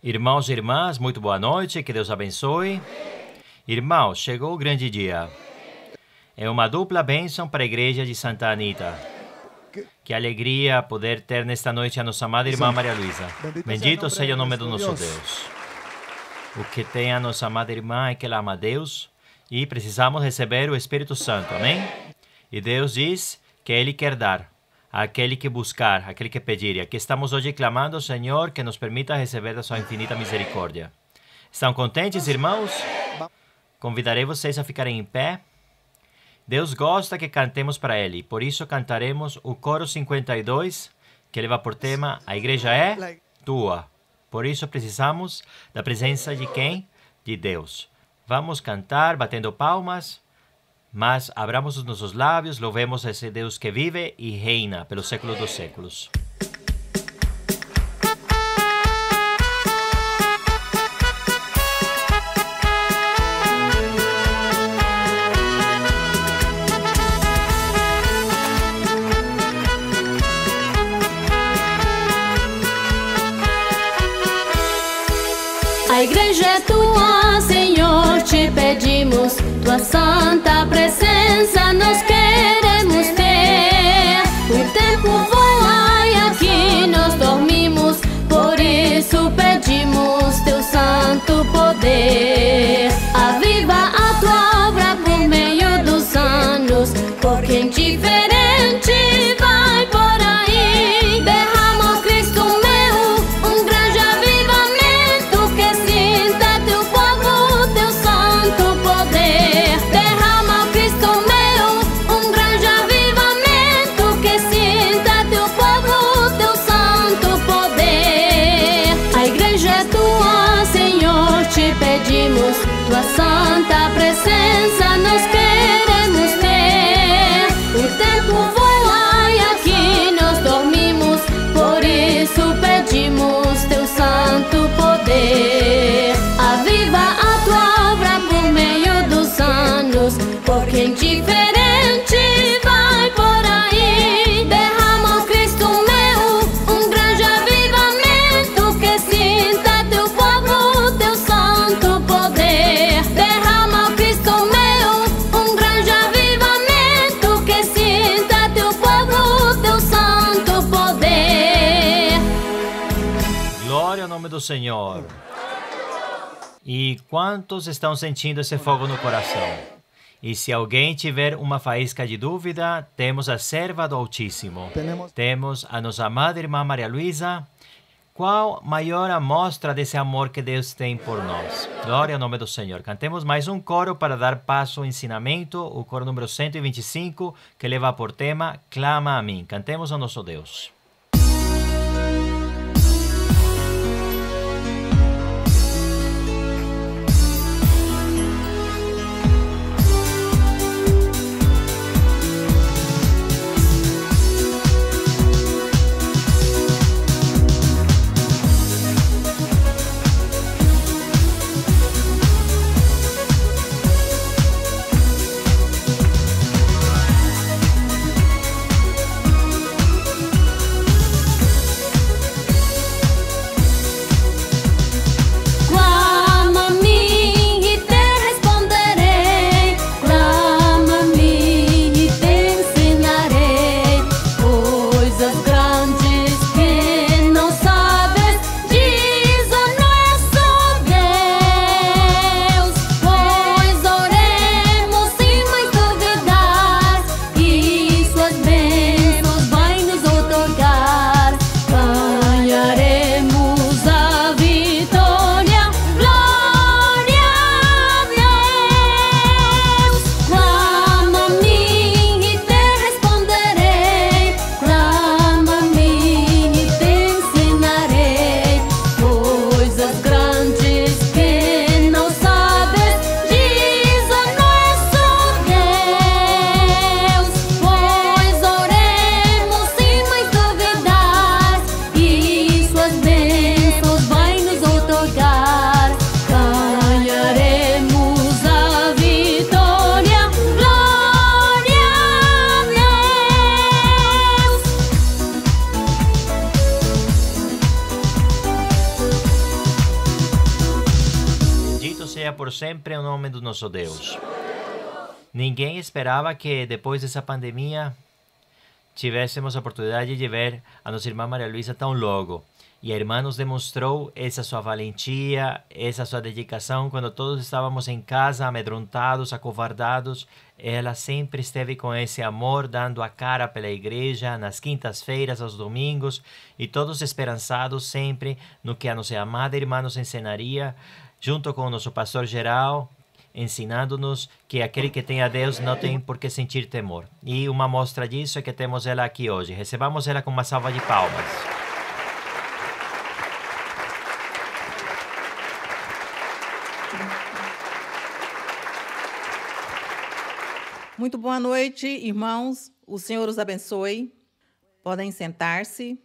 Irmãos e irmãs, muito boa noite, que Deus abençoe. Irmãos, chegou o grande dia. É uma dupla bênção para a igreja de Santa Anita. Que alegria poder ter nesta noite a nossa amada irmã Maria Luísa. Bendito seja o nome do nosso Deus. O que tem a nossa amada irmã é que ela ama a Deus e precisamos receber o Espírito Santo, amém? E Deus diz que Ele quer dar àquele que buscar, àquele que pedir. E aqui estamos hoje clamando ao Senhor que nos permita receber da sua infinita misericórdia. Estão contentes, irmãos? Convidarei vocês a ficarem em pé. Deus gosta que cantemos para Ele, por isso cantaremos o coro 52, que leva por tema A Igreja é Tua. Por isso precisamos da presença de quem? De Deus. Vamos cantar batendo palmas, mas abramos os nossos lábios, louvemos esse Deus que vive e reina pelos séculos dos séculos. A igreja é tua, Senhor, te pedimos, tua santa presença nós queremos ter. O tempo voa e aqui nós dormimos, por isso pedimos teu santo poder. Aviva a tua obra por meio dos anos, porque indiferente vai por aí. Derrama, Cristo meu, um grande avivamento que sinta teu povo, teu santo poder. Derrama, Cristo meu, um grande avivamento que sinta teu povo, teu santo poder. A igreja é tua, Senhor, te pedimos, tua santa presença nós queremos ter. O tempo voa e aqui nós dormimos, por isso pedimos teu santo poder. Aviva a tua obra por meio dos anos, porque indiferente vai por aí. Derrama, Cristo meu, um grande avivamento que sinta teu povo, teu santo poder. Derrama, Cristo meu, um grande avivamento que sinta teu povo, teu santo poder. Glória ao nome do Senhor. E quantos estão sentindo esse fogo no coração? E se alguém tiver uma faísca de dúvida, temos a serva do Altíssimo. Temos a nossa amada irmã Maria Luísa. Qual maior amostra desse amor que Deus tem por nós? Glória ao nome do Senhor. Cantemos mais um coro para dar passo ao ensinamento, o coro número 125, que leva por tema Clama a mim. Cantemos ao nosso Deus. por sempre o nome do nosso Deus. Ninguém esperava que depois dessa pandemia tivéssemos a oportunidade de ver a nossa irmã Maria Luísa tão logo. E a irmã nos demonstrou essa sua valentia, essa sua dedicação quando todos estávamos em casa, amedrontados, acovardados. Ela sempre esteve com esse amor, dando a cara pela igreja, nas quintas-feiras, aos domingos, e todos esperançados sempre no que a nossa amada irmã nos ensinaria, junto com o nosso pastor geral, ensinando-nos que aquele que tem a Deus não tem por que sentir temor. E uma mostra disso é que temos ela aqui hoje. Recebamos ela com uma salva de palmas. Muito boa noite, irmãos. O Senhor os abençoe. Podem sentar-se.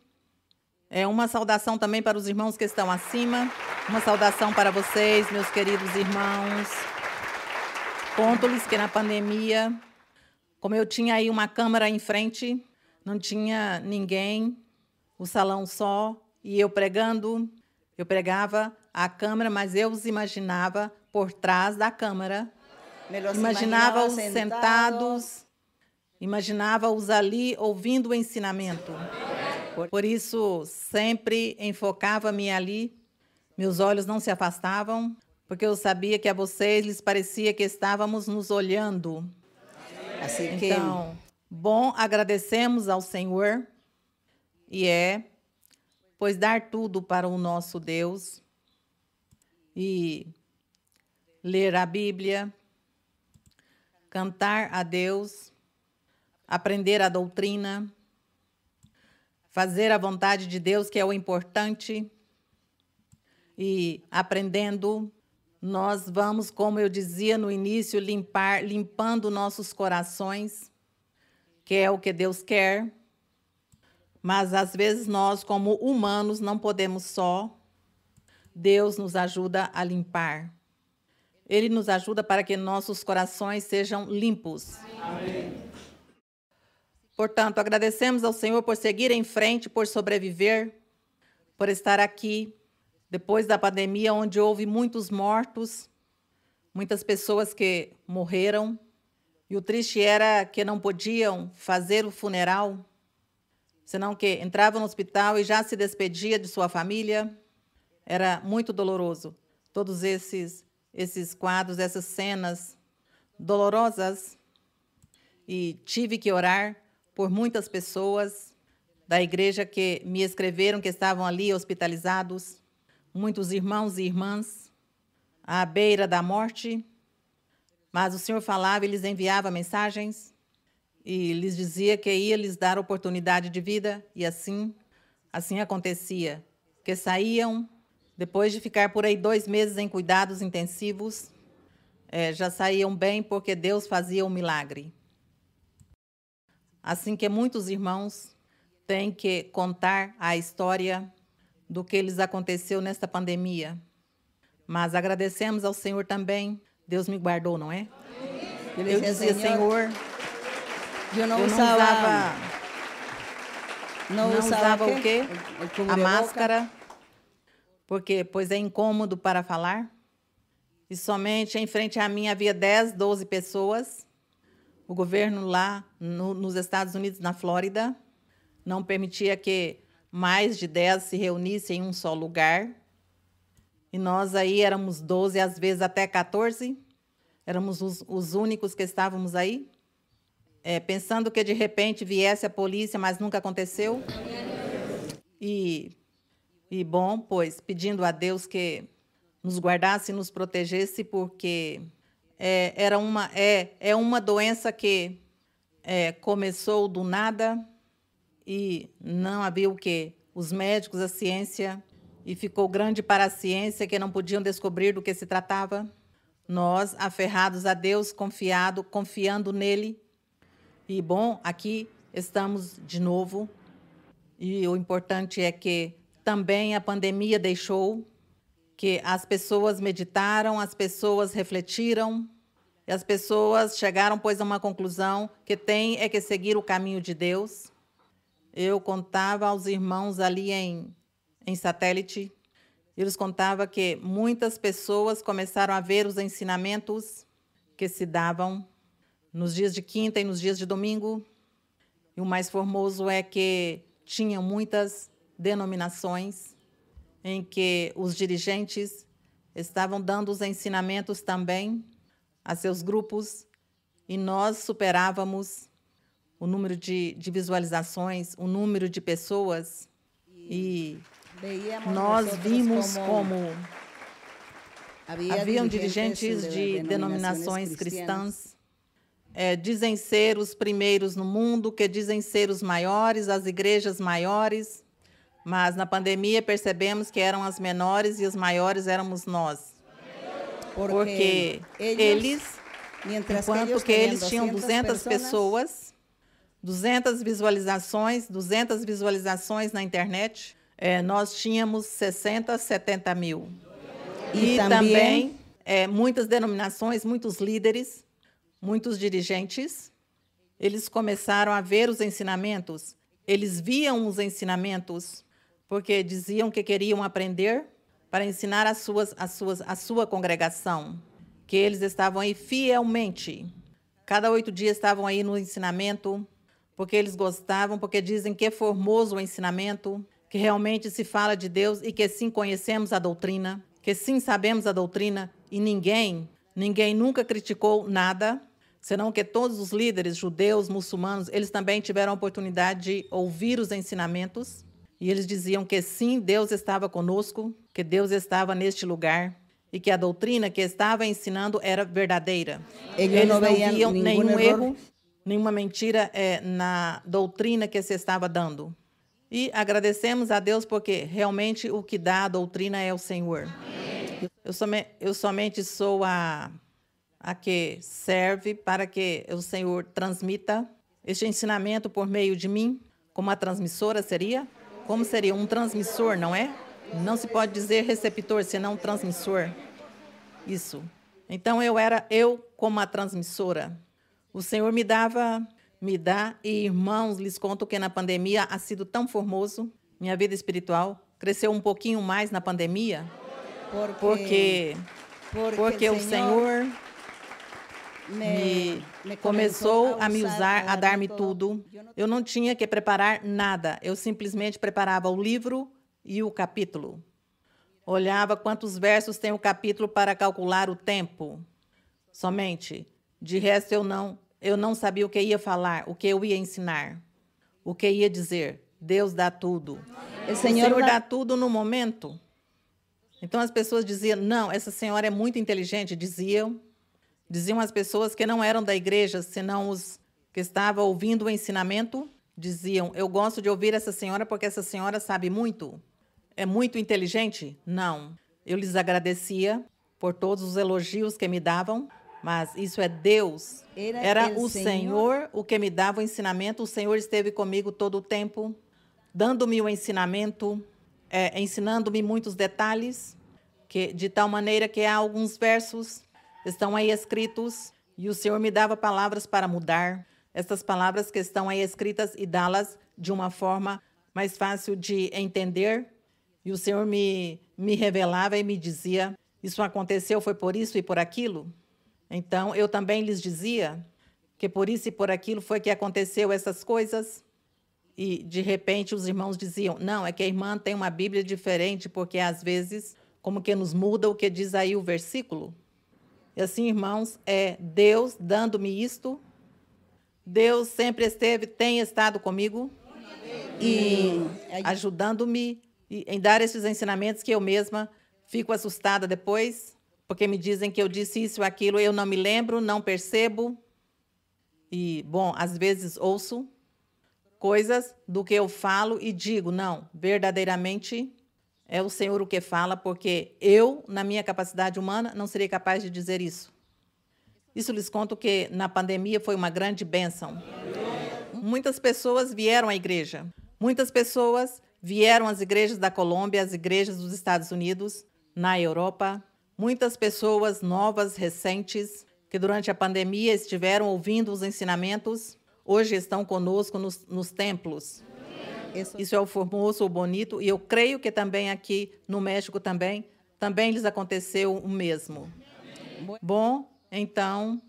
Uma saudação também para os irmãos que estão acima. Uma saudação para vocês, meus queridos irmãos. Conto-lhes que na pandemia, como eu tinha aí uma câmara em frente, não tinha ninguém, o salão só, e eu pregava a câmara, mas eu os imaginava por trás da câmara. Imaginava-os sentados, imaginava-os ali ouvindo o ensinamento. Por isso, sempre enfocava-me ali, meus olhos não se afastavam, porque eu sabia que a vocês lhes parecia que estávamos nos olhando. Assim que... Então, bom, agradecemos ao Senhor, pois dar tudo para o nosso Deus e ler a Bíblia, cantar a Deus, aprender a doutrina, fazer a vontade de Deus, que é o importante, e aprendendo, nós vamos, como eu dizia no início, limpando nossos corações, que é o que Deus quer, mas às vezes nós, como humanos, não podemos só. Deus nos ajuda a limpar. Ele nos ajuda para que nossos corações sejam limpos. Amém. Portanto, agradecemos ao Senhor por seguir em frente, por sobreviver, por estar aqui, depois da pandemia, onde houve muitos mortos, muitas pessoas que morreram, e o triste era que não podiam fazer o funeral, senão que entravam no hospital e já se despedia de sua família. Era muito doloroso. Todos esses quadros, essas cenas dolorosas, e tive que orar por muitas pessoas da igreja que me escreveram que estavam ali hospitalizados, muitos irmãos e irmãs à beira da morte, mas o Senhor falava e lhes enviava mensagens e lhes dizia que ia lhes dar oportunidade de vida, e assim acontecia, que saíam. Depois de ficar por aí 2 meses em cuidados intensivos, já saíam bem porque Deus fazia um milagre. Assim que muitos irmãos têm que contar a história do que lhes aconteceu nesta pandemia. Mas agradecemos ao Senhor também. Deus me guardou, não é? Eu dizia, Senhor, eu não usava o quê? A máscara. Porque, pois é incômodo para falar, e somente em frente a mim havia 10, 12 pessoas. O governo lá nos Estados Unidos, na Flórida, não permitia que mais de 10 se reunissem em um só lugar. E nós aí éramos 12, às vezes até 14. Éramos os únicos que estávamos aí, pensando que de repente viesse a polícia, mas nunca aconteceu. E bom, pois, pedindo a Deus que nos guardasse e nos protegesse, porque era uma doença que começou do nada e não havia o quê? Os médicos, a ciência, e ficou grande para a ciência que não podiam descobrir do que se tratava. Nós, aferrados a Deus, confiando nele. E, bom, aqui estamos de novo. E o importante é que também a pandemia deixou que as pessoas meditaram, as pessoas refletiram, e as pessoas chegaram, pois, a uma conclusão que tem que seguir o caminho de Deus. Eu contava aos irmãos ali em Satélite Eles contavam que muitas pessoas começaram a ver os ensinamentos que se davam nos dias de quinta e nos dias de domingo. E o mais formoso é que tinha muitas denominações em que os dirigentes estavam dando os ensinamentos também a seus grupos, e nós superávamos o número de visualizações, o número de pessoas, e nós vimos como haviam dirigentes de denominações cristãs, dizem ser os primeiros no mundo, que dizem ser os maiores, as igrejas maiores, mas na pandemia percebemos que eram as menores e os maiores éramos nós. Porque eles, enquanto que eles tinham 200 pessoas, 200 visualizações na internet, nós tínhamos 60, 70 mil. E também muitas denominações, muitos líderes, muitos dirigentes, eles começaram a ver os ensinamentos, eles viam os ensinamentos, porque diziam que queriam aprender para ensinar a sua congregação, que eles estavam aí fielmente. Cada 8 dias estavam aí no ensinamento, porque eles gostavam, porque dizem que é formoso o ensinamento, que realmente se fala de Deus e que sim conhecemos a doutrina, que sim sabemos a doutrina, e ninguém nunca criticou nada, senão que todos os líderes judeus, muçulmanos, eles também tiveram a oportunidade de ouvir os ensinamentos, e eles diziam que sim, Deus estava conosco, que Deus estava neste lugar, e que a doutrina que estava ensinando era verdadeira. Eles não viam nenhum erro, nenhuma mentira na doutrina que se estava dando. E agradecemos a Deus porque realmente o que dá a doutrina é o Senhor. Eu somente sou a que serve para que o Senhor transmita este ensinamento por meio de mim, como a transmissora seria. Como seria um transmissor, não é? Não se pode dizer receptor, senão transmissor. Isso. Então, eu como a transmissora. O Senhor me dá, e irmãos, lhes conto que na pandemia ha sido tão formoso, minha vida espiritual cresceu um pouquinho mais na pandemia, porque o Senhor me começou a me usar, a dar-me tudo. Eu não tinha que preparar nada, eu simplesmente preparava o livro e o capítulo. Olhava quantos versos tem o capítulo para calcular o tempo. Somente. De resto, eu não sabia o que ia falar, o que eu ia ensinar, o que ia dizer. Deus dá tudo. O Senhor dá tudo no momento. Então, as pessoas diziam, não, essa senhora é muito inteligente, diziam as pessoas que não eram da igreja, senão os que estavam ouvindo o ensinamento, diziam, eu gosto de ouvir essa senhora porque essa senhora sabe muito. É muito inteligente? Não. Eu lhes agradecia por todos os elogios que me davam, mas isso é Deus. Era o Senhor o que me dava o ensinamento. O Senhor esteve comigo todo o tempo, dando-me o ensinamento, ensinando-me muitos detalhes, de tal maneira que há alguns versos estão aí escritos, e o Senhor me dava palavras para mudar essas palavras que estão aí escritas e dá-las de uma forma mais fácil de entender. E o Senhor me revelava e me dizia, isso aconteceu, foi por isso e por aquilo. Então, eu também lhes dizia que por isso e por aquilo foi que aconteceu essas coisas. E, de repente, os irmãos diziam, não, é que a irmã tem uma Bíblia diferente, porque, às vezes, como que nos muda o que diz aí o versículo. E assim, irmãos, é Deus dando-me isto. Deus sempre tem estado comigo e ajudando-me em dar esses ensinamentos que eu mesma fico assustada depois, porque me dizem que eu disse isso ou aquilo, eu não me lembro, não percebo. E, bom, às vezes ouço coisas do que eu falo e digo, não, verdadeiramente é o Senhor o que fala, porque eu, na minha capacidade humana, não seria capaz de dizer isso. Isso lhes conto que na pandemia foi uma grande bênção. Muitas pessoas vieram à igreja. Muitas pessoas vieram às igrejas da Colômbia, às igrejas dos Estados Unidos, na Europa. Muitas pessoas novas, recentes, que durante a pandemia estiveram ouvindo os ensinamentos, hoje estão conosco nos templos. Isso é o formoso, o bonito. E eu creio que também aqui no México também lhes aconteceu o mesmo. Bom, então,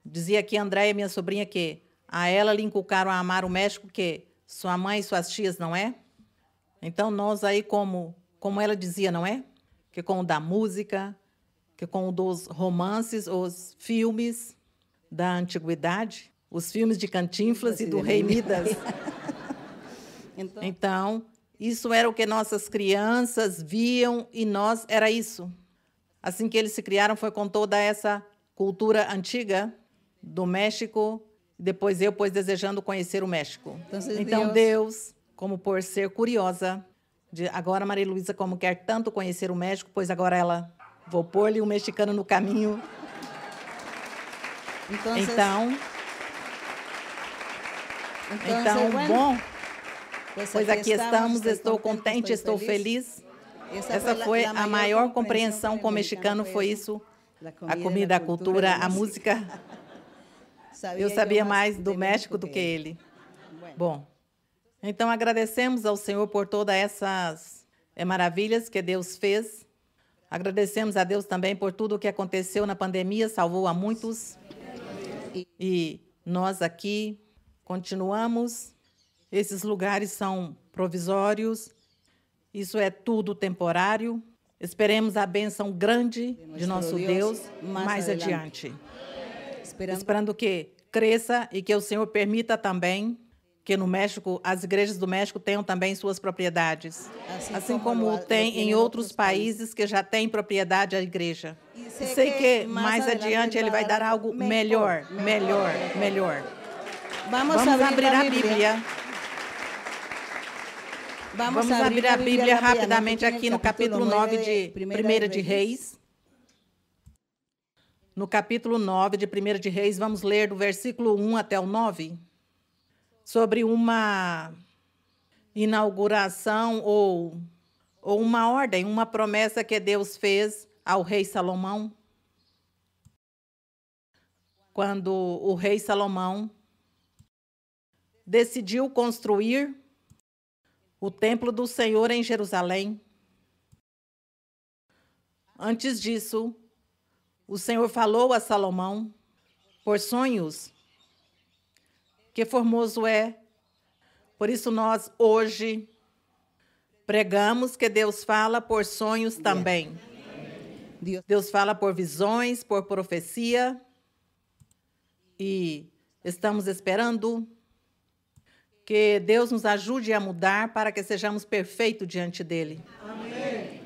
dizia aqui a Andréia, minha sobrinha, que a ela lhe inculcaram a amar o México, que sua mãe e suas tias, não é? Então, nós aí, como ela dizia, não é? Que com o da música, que com o dos romances, os filmes da antiguidade, os filmes de Cantinflas e do Rei Midas. Então, isso era o que nossas crianças viam e nós era isso. Assim que eles se criaram foi com toda essa cultura antiga do México, depois eu, pois, desejando conhecer o México. Então, Deus, como por ser curiosa, agora Maria Luísa, como quer tanto conhecer o México, pois agora ela, vou pôr-lhe um mexicano no caminho. Então, bom, pois aqui estamos, estou contente, estou feliz. Essa foi a maior compreensão com o mexicano, foi isso, a comida, a cultura, a música. Eu sabia mais do México do que ele. Bom, então agradecemos ao Senhor por todas essas maravilhas que Deus fez. Agradecemos a Deus também por tudo o que aconteceu na pandemia, salvou a muitos. E nós aqui continuamos. Esses lugares são provisórios. Isso é tudo temporário. Esperemos a bênção grande de nosso Deus mais adiante. Esperando que cresça e que o Senhor permita também que no México, as igrejas do México tenham também suas propriedades. Assim como tem em outros países que já têm propriedade a igreja. E sei que mais adiante ele vai dar algo melhor. Vamos abrir a Bíblia. Vamos abrir a Bíblia rapidamente aqui no capítulo 9 de 1 de Reis. No capítulo 9 de 1 de Reis, vamos ler do versículo 1 até o 9, sobre uma inauguração ou uma ordem, uma promessa que Deus fez ao rei Salomão. Quando o rei Salomão decidiu construir o templo do Senhor em Jerusalém. Antes disso, o Senhor falou a Salomão por sonhos. Que formoso é. Por isso nós hoje pregamos que Deus fala por sonhos também. Deus fala por visões, por profecia. E estamos esperando que Deus nos ajude a mudar para que sejamos perfeitos diante dele. Amém.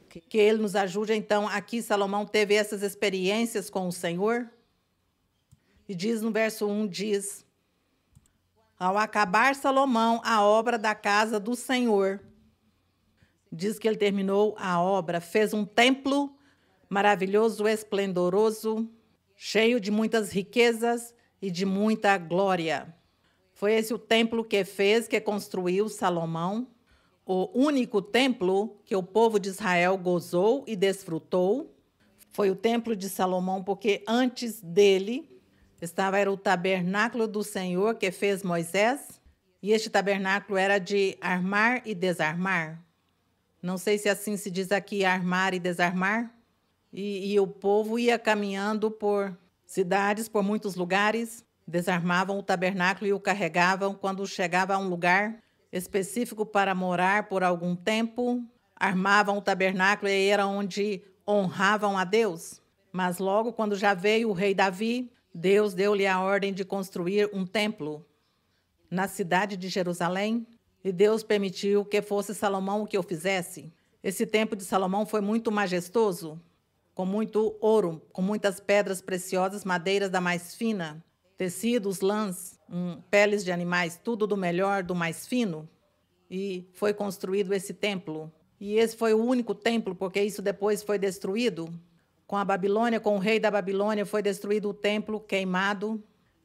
Que ele nos ajude. Então, aqui Salomão teve essas experiências com o Senhor. E diz no verso 1, diz: ao acabar Salomão a obra da casa do Senhor, diz que ele terminou a obra, fez um templo maravilhoso, esplendoroso, cheio de muitas riquezas e de muita glória. Foi esse o templo que fez, que construiu Salomão, o único templo que o povo de Israel gozou e desfrutou. Foi o templo de Salomão, porque antes dele era o tabernáculo do Senhor que fez Moisés, e este tabernáculo era de armar e desarmar. Não sei se assim se diz aqui, armar e desarmar. E o povo ia caminhando por cidades, por muitos lugares, desarmavam o tabernáculo e o carregavam. Quando chegava a um lugar específico para morar por algum tempo, armavam o tabernáculo e era onde honravam a Deus. Mas logo, quando já veio o rei Davi, Deus deu-lhe a ordem de construir um templo na cidade de Jerusalém, e Deus permitiu que fosse Salomão o que o fizesse. Esse templo de Salomão foi muito majestoso, com muito ouro, com muitas pedras preciosas, madeiras da mais fina, tecidos, lãs, peles de animais, tudo do melhor, do mais fino. E foi construído esse templo. E esse foi o único templo, porque isso depois foi destruído. Com a Babilônia, com o rei da Babilônia, foi destruído o templo, queimado.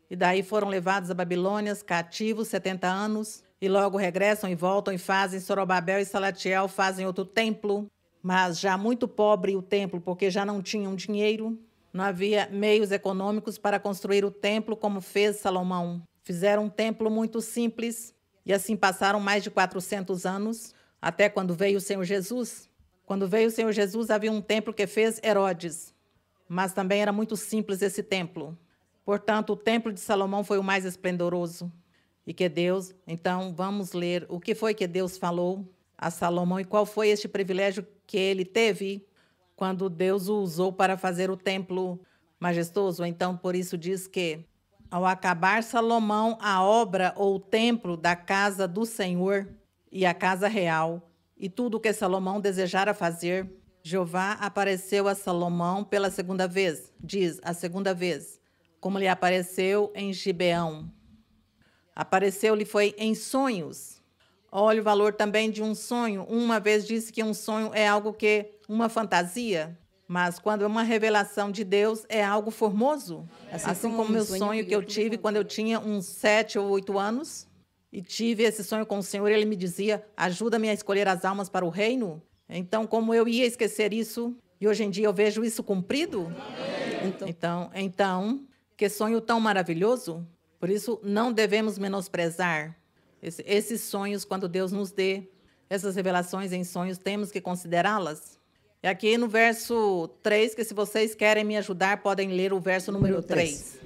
E daí foram levados a Babilônia, cativos, 70 anos. E logo regressam e voltam e fazem Zorobabel e Salatiel, fazem outro templo. Mas já muito pobre o templo, porque já não tinham dinheiro. Não havia meios econômicos para construir o templo como fez Salomão. Fizeram um templo muito simples E assim passaram mais de 400 anos, até quando veio o Senhor Jesus. Quando veio o Senhor Jesus, havia um templo que fez Herodes, mas também era muito simples esse templo. Portanto, o templo de Salomão foi o mais esplendoroso. E que Deus, então, vamos ler o que foi que Deus falou a Salomão e qual foi este privilégio que ele teve quando Deus o usou para fazer o templo majestoso. Então, por isso diz que, ao acabar Salomão a obra ou o templo da casa do Senhor e a casa real, e tudo o que Salomão desejara fazer, Jeová apareceu a Salomão pela segunda vez, diz, a segunda vez, como lhe apareceu em Gibeão. Apareceu-lhe foi em sonhos. Olha o valor também de um sonho. Uma vez disse que um sonho é algo que, uma fantasia, mas quando é uma revelação de Deus, é algo formoso. Assim como o meu sonho que eu tive quando eu tinha uns 7 ou 8 anos, e tive esse sonho com o Senhor, ele me dizia, ajuda-me a escolher as almas para o reino. Então, como eu ia esquecer isso, e hoje em dia eu vejo isso cumprido? Então, que sonho tão maravilhoso! Por isso, não devemos menosprezar esses sonhos quando Deus nos dê. Essas revelações em sonhos, temos que considerá-las. E aqui no verso 3, que se vocês querem me ajudar, podem ler o verso número 3.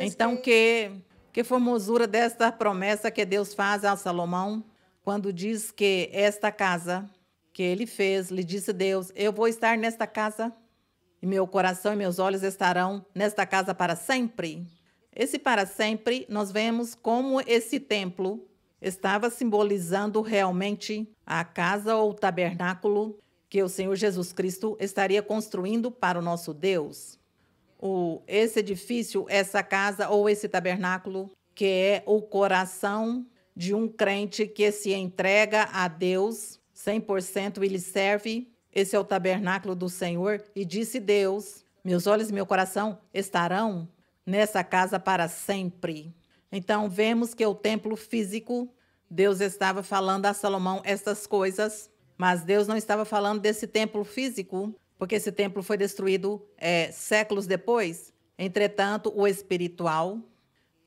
Então, que formosura desta promessa que Deus faz a Salomão, quando diz que esta casa que ele fez, lhe disse Deus, eu vou estar nesta casa, e meu coração e meus olhos estarão nesta casa para sempre. Esse para sempre, nós vemos como esse templo estava simbolizando realmente a casa ou o tabernáculo que o Senhor Jesus Cristo estaria construindo para o nosso Deus. Esse edifício, essa casa ou esse tabernáculo, que é o coração de um crente que se entrega a Deus 100% e lhe serve. Esse é o tabernáculo do Senhor. E disse Deus, meus olhos e meu coração estarão nessa casa para sempre. Então, vemos que o templo físico, Deus estava falando a Salomão estas coisas, mas Deus não estava falando desse templo físico, porque esse templo foi destruído séculos depois. Entretanto, o espiritual,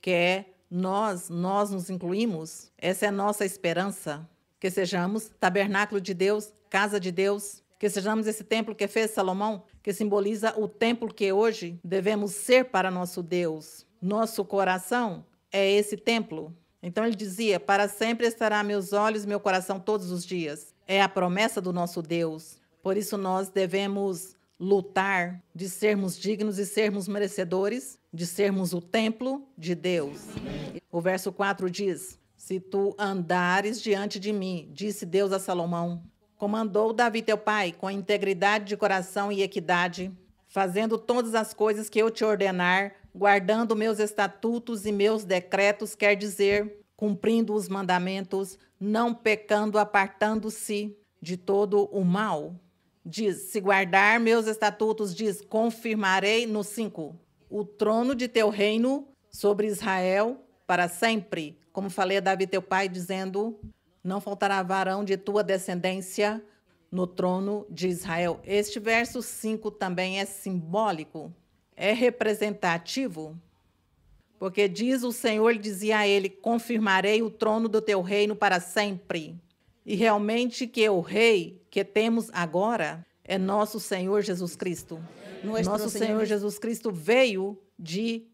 que é nós nos incluímos, essa é a nossa esperança, que sejamos tabernáculo de Deus, casa de Deus, que sejamos esse templo que fez Salomão, que simboliza o templo que hoje devemos ser para nosso Deus. Nosso coração é esse templo. Então ele dizia, para sempre estará meus olhos e meu coração todos os dias. É a promessa do nosso Deus. Por isso, nós devemos lutar de sermos dignos e sermos merecedores, de sermos o templo de Deus. O verso 4 diz, se tu andares diante de mim, disse Deus a Salomão, como andou Davi teu pai, com integridade de coração e equidade, fazendo todas as coisas que eu te ordenar, guardando meus estatutos e meus decretos, quer dizer, cumprindo os mandamentos, não pecando, apartando-se de todo o mal. Diz, se guardar meus estatutos, diz, confirmarei no 5, o trono de teu reino sobre Israel para sempre. Como falei a Davi teu pai, dizendo, não faltará varão de tua descendência no trono de Israel. Este verso 5 também é simbólico, é representativo, porque diz o Senhor, dizia a ele, confirmarei o trono do teu reino para sempre. E realmente que o rei que temos agora é nosso Senhor Jesus Cristo. Nosso Senhor Jesus Cristo veio de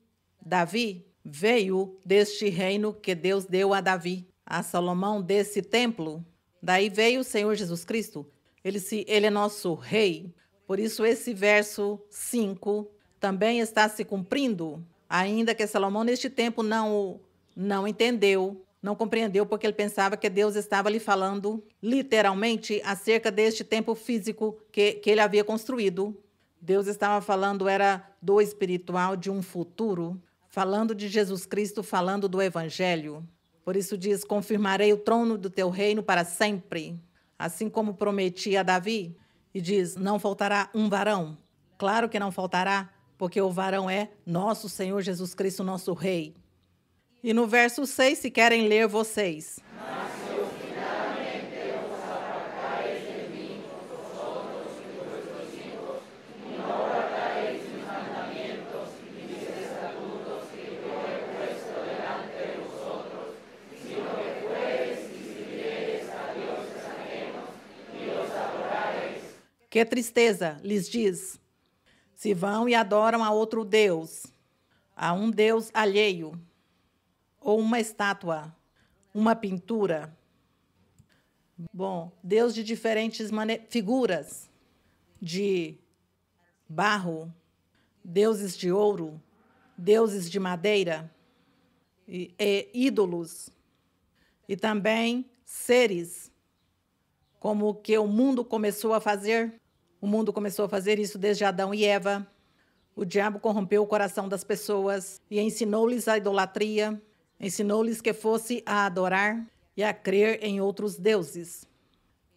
Davi, veio deste reino que Deus deu a Davi, a Salomão, desse templo. Daí veio o Senhor Jesus Cristo. Ele é nosso rei. Por isso esse verso 5 também está se cumprindo, ainda que Salomão neste tempo não entendeu, não compreendeu, porque ele pensava que Deus estava lhe falando literalmente acerca deste templo físico que ele havia construído. Deus estava falando, era do espiritual, de um futuro, falando de Jesus Cristo, falando do Evangelho. Por isso diz, confirmarei o trono do teu reino para sempre, assim como prometi a Davi. E diz, não faltará um varão. Claro que não faltará, porque o varão é nosso Senhor Jesus Cristo, nosso Rei. E no verso 6, se querem ler vocês. Que tristeza, lhes diz, se vão e adoram a outro Deus, a um Deus alheio, ou uma estátua, uma pintura. Bom, Deus de diferentes figuras, de barro, deuses de ouro, deuses de madeira, e ídolos, e também seres, como o que o mundo começou a fazer. O mundo começou a fazer isso desde Adão e Eva. O diabo corrompeu o coração das pessoas e ensinou-lhes a idolatria, ensinou-lhes que fosse a adorar e a crer em outros deuses,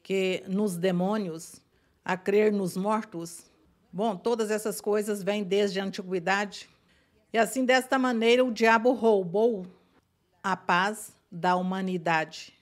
que nos demônios, a crer nos mortos. Bom, todas essas coisas vêm desde a antiguidade. E assim, desta maneira, o diabo roubou a paz da humanidade.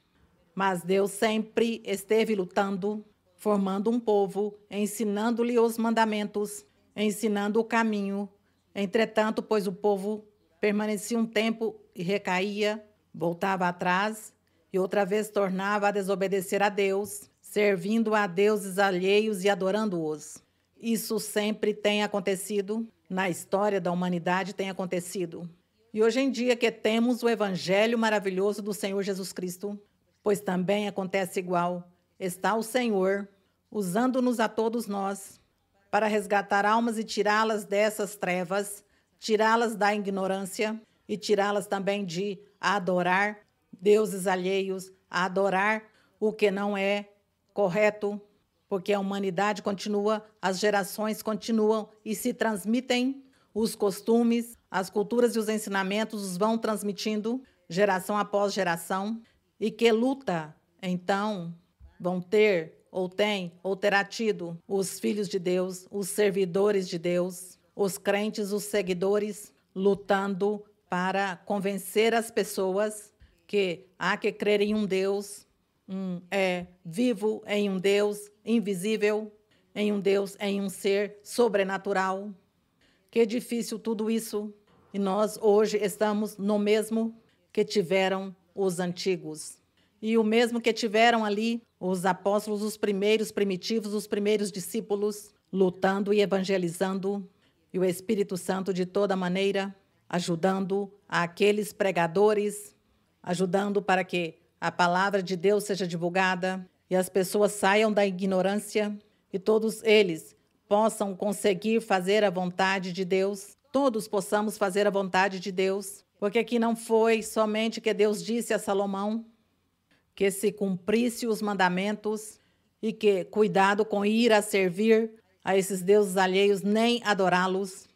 Mas Deus sempre esteve lutando, formando um povo, ensinando-lhe os mandamentos, ensinando o caminho. Entretanto, pois o povo permanecia um tempo e recaía, voltava atrás e outra vez tornava a desobedecer a Deus, servindo a deuses alheios e adorando-os. Isso sempre tem acontecido, na história da humanidade tem acontecido. E hoje em dia que temos o evangelho maravilhoso do Senhor Jesus Cristo, pois também acontece igual, está o Senhor usando-nos a todos nós para resgatar almas e tirá-las dessas trevas, tirá-las da ignorância e tirá-las também de adorar deuses alheios, a adorar o que não é correto, porque a humanidade continua, as gerações continuam e se transmitem, os costumes, as culturas e os ensinamentos os vão transmitindo geração após geração, e que luta, então, vão ter, ou tem, ou terá tido os filhos de Deus, os servidores de Deus, os crentes, os seguidores, lutando para convencer as pessoas que há que crer em um Deus vivo, em um Deus invisível, em um Deus, em um ser sobrenatural. Que difícil tudo isso. E nós hoje estamos no mesmo que tiveram os antigos. E o mesmo que tiveram ali os apóstolos, os primeiros primitivos, os primeiros discípulos, lutando e evangelizando. E o Espírito Santo, de toda maneira, ajudando aqueles pregadores, ajudando para que a palavra de Deus seja divulgada e as pessoas saiam da ignorância e todos eles possam conseguir fazer a vontade de Deus, todos possamos fazer a vontade de Deus, porque aqui não foi somente que Deus disse a Salomão que se cumprisse os mandamentos e que cuidado com ir a servir a esses deuses alheios, nem adorá-los,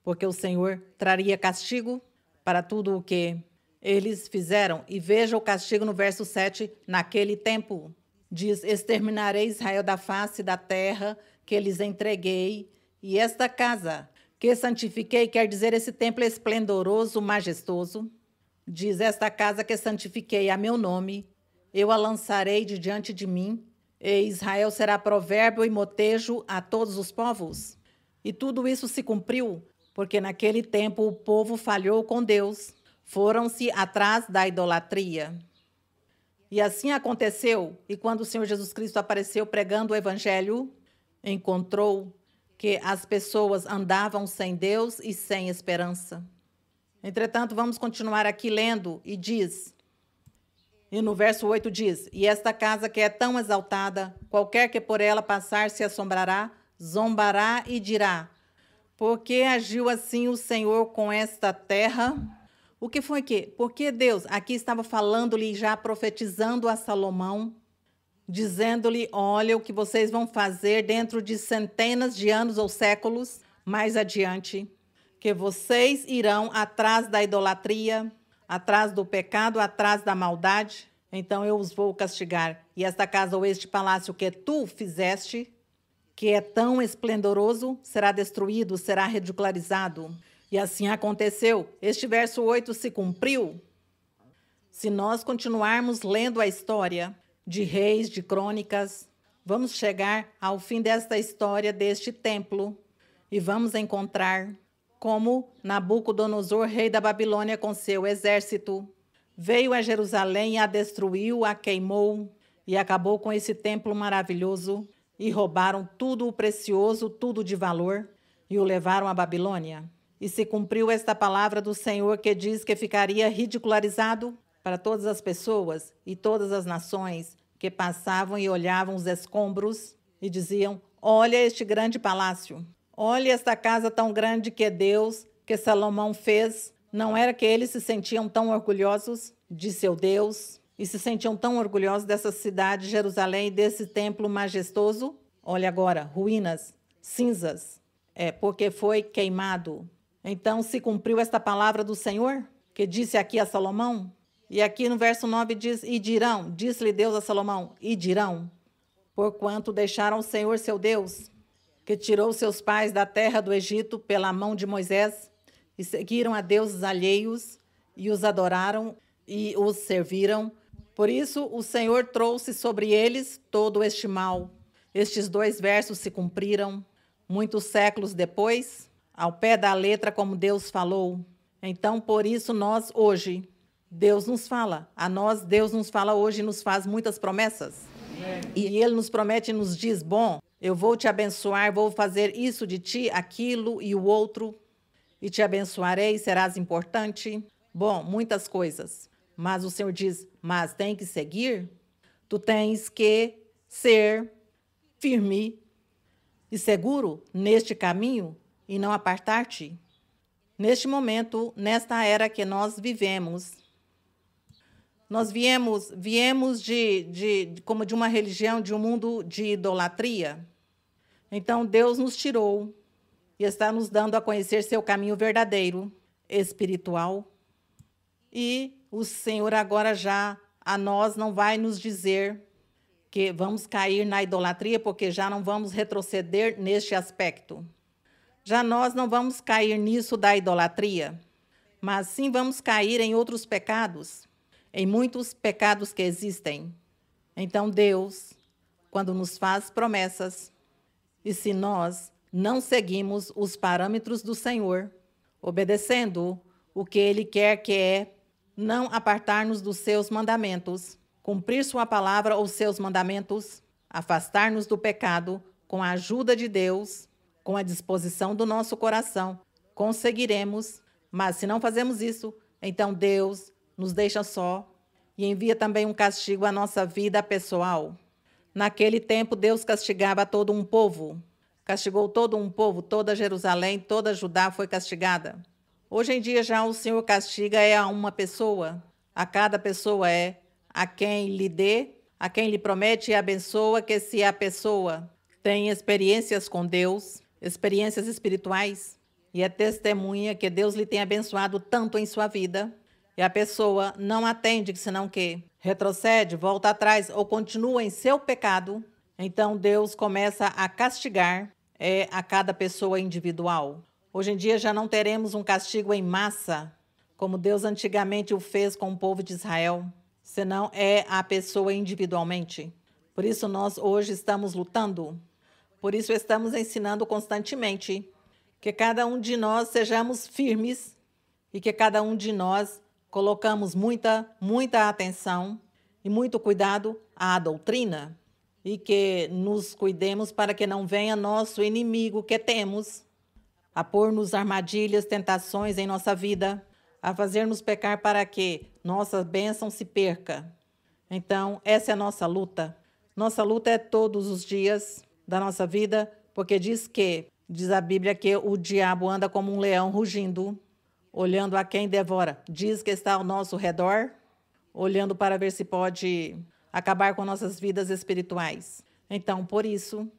porque o Senhor traria castigo para tudo o que eles fizeram. E veja o castigo no verso 7, naquele tempo. Diz, exterminarei Israel da face da terra que lhes entreguei, e esta casa que santifiquei, quer dizer, esse templo esplendoroso, majestoso. Diz, esta casa que santifiquei a meu nome, eu a lançarei de diante de mim, e Israel será provérbio e motejo a todos os povos. E tudo isso se cumpriu, porque naquele tempo o povo falhou com Deus, foram-se atrás da idolatria. E assim aconteceu, e quando o Senhor Jesus Cristo apareceu pregando o evangelho, encontrou que as pessoas andavam sem Deus e sem esperança. Entretanto, vamos continuar aqui lendo, e diz, e no verso 8 diz, e esta casa que é tão exaltada, qualquer que por ela passar se assombrará, zombará e dirá, por que agiu assim o Senhor com esta terra? O que foi que? Porque Deus aqui estava falando-lhe, já profetizando a Salomão, dizendo-lhe, olha o que vocês vão fazer dentro de centenas de anos ou séculos mais adiante, que vocês irão atrás da idolatria, atrás do pecado, atrás da maldade, então eu os vou castigar. E esta casa ou este palácio que tu fizeste, que é tão esplendoroso, será destruído, será ridicularizado. E assim aconteceu. Este verso 8 se cumpriu. Se nós continuarmos lendo a história de reis, de crônicas, vamos chegar ao fim desta história deste templo e vamos encontrar como Nabucodonosor, rei da Babilônia, com seu exército, veio a Jerusalém e a destruiu, a queimou e acabou com esse templo maravilhoso e roubaram tudo o precioso, tudo de valor e o levaram à Babilônia. E se cumpriu esta palavra do Senhor que diz que ficaria ridicularizado para todas as pessoas e todas as nações que passavam e olhavam os escombros e diziam: olha este grande palácio, olha esta casa tão grande que Deus, que Salomão fez. Não era que eles se sentiam tão orgulhosos de seu Deus e se sentiam tão orgulhosos dessa cidade, Jerusalém, desse templo majestoso? Olha agora, ruínas, cinzas, porque foi queimado. Então se cumpriu esta palavra do Senhor, que disse aqui a Salomão. E aqui no verso 9 diz: e dirão, disse-lhe Deus a Salomão, e dirão, porquanto deixaram o Senhor seu Deus, que tirou seus pais da terra do Egito pela mão de Moisés, e seguiram a deuses alheios, e os adoraram e os serviram. Por isso o Senhor trouxe sobre eles todo este mal. Estes 2 versos se cumpriram muitos séculos depois, ao pé da letra, como Deus falou. Então, por isso nós hoje, Deus nos fala. A nós, Deus nos fala hoje e nos faz muitas promessas. E Ele nos promete e nos diz: bom, eu vou te abençoar, vou fazer isso de ti, aquilo e o outro, e te abençoarei, serás importante. Bom, muitas coisas. Mas o Senhor diz: mas tem que seguir. Tu tens que ser firme e seguro neste caminho e não apartar-te. Neste momento, nesta era que nós vivemos, nós viemos como de uma religião, de um mundo de idolatria. Então, Deus nos tirou e está nos dando a conhecer seu caminho verdadeiro, espiritual. E o Senhor agora já a nós não vai nos dizer que vamos cair na idolatria, porque já não vamos retroceder neste aspecto. Já nós não vamos cair nisso da idolatria, mas sim vamos cair em outros pecados, em muitos pecados que existem. Então Deus, quando nos faz promessas, e se nós não seguimos os parâmetros do Senhor, obedecendo o que Ele quer, que é não apartar-nos dos seus mandamentos, cumprir sua palavra ou seus mandamentos, afastar-nos do pecado com a ajuda de Deus, com a disposição do nosso coração, conseguiremos. Mas se não fazemos isso, então Deus nos deixa só e envia também um castigo à nossa vida pessoal. Naquele tempo, Deus castigava todo um povo. Castigou todo um povo, toda Jerusalém, toda Judá foi castigada. Hoje em dia já o Senhor castiga a uma pessoa. A cada pessoa a quem lhe dê, a quem lhe promete e abençoa, que se a pessoa tem experiências com Deus, experiências espirituais, e é testemunha que Deus lhe tem abençoado tanto em sua vida, e a pessoa não atende, senão que retrocede, volta atrás ou continua em seu pecado, então Deus começa a castigar a cada pessoa individual. Hoje em dia já não teremos um castigo em massa, como Deus antigamente o fez com o povo de Israel, senão a pessoa individualmente. Por isso nós hoje estamos lutando, por isso estamos ensinando constantemente que cada um de nós sejamos firmes e que cada um de nós colocamos muita atenção e muito cuidado à doutrina e que nos cuidemos para que não venha nosso inimigo que temos a pôr-nos armadilhas, tentações em nossa vida, a fazer-nos pecar para que nossa bênção se perca. Então, essa é a nossa luta. Nossa luta é todos os dias da nossa vida, porque diz a Bíblia que o diabo anda como um leão rugindo, olhando a quem devora. Diz que está ao nosso redor, olhando para ver se pode acabar com nossas vidas espirituais. Então, por isso,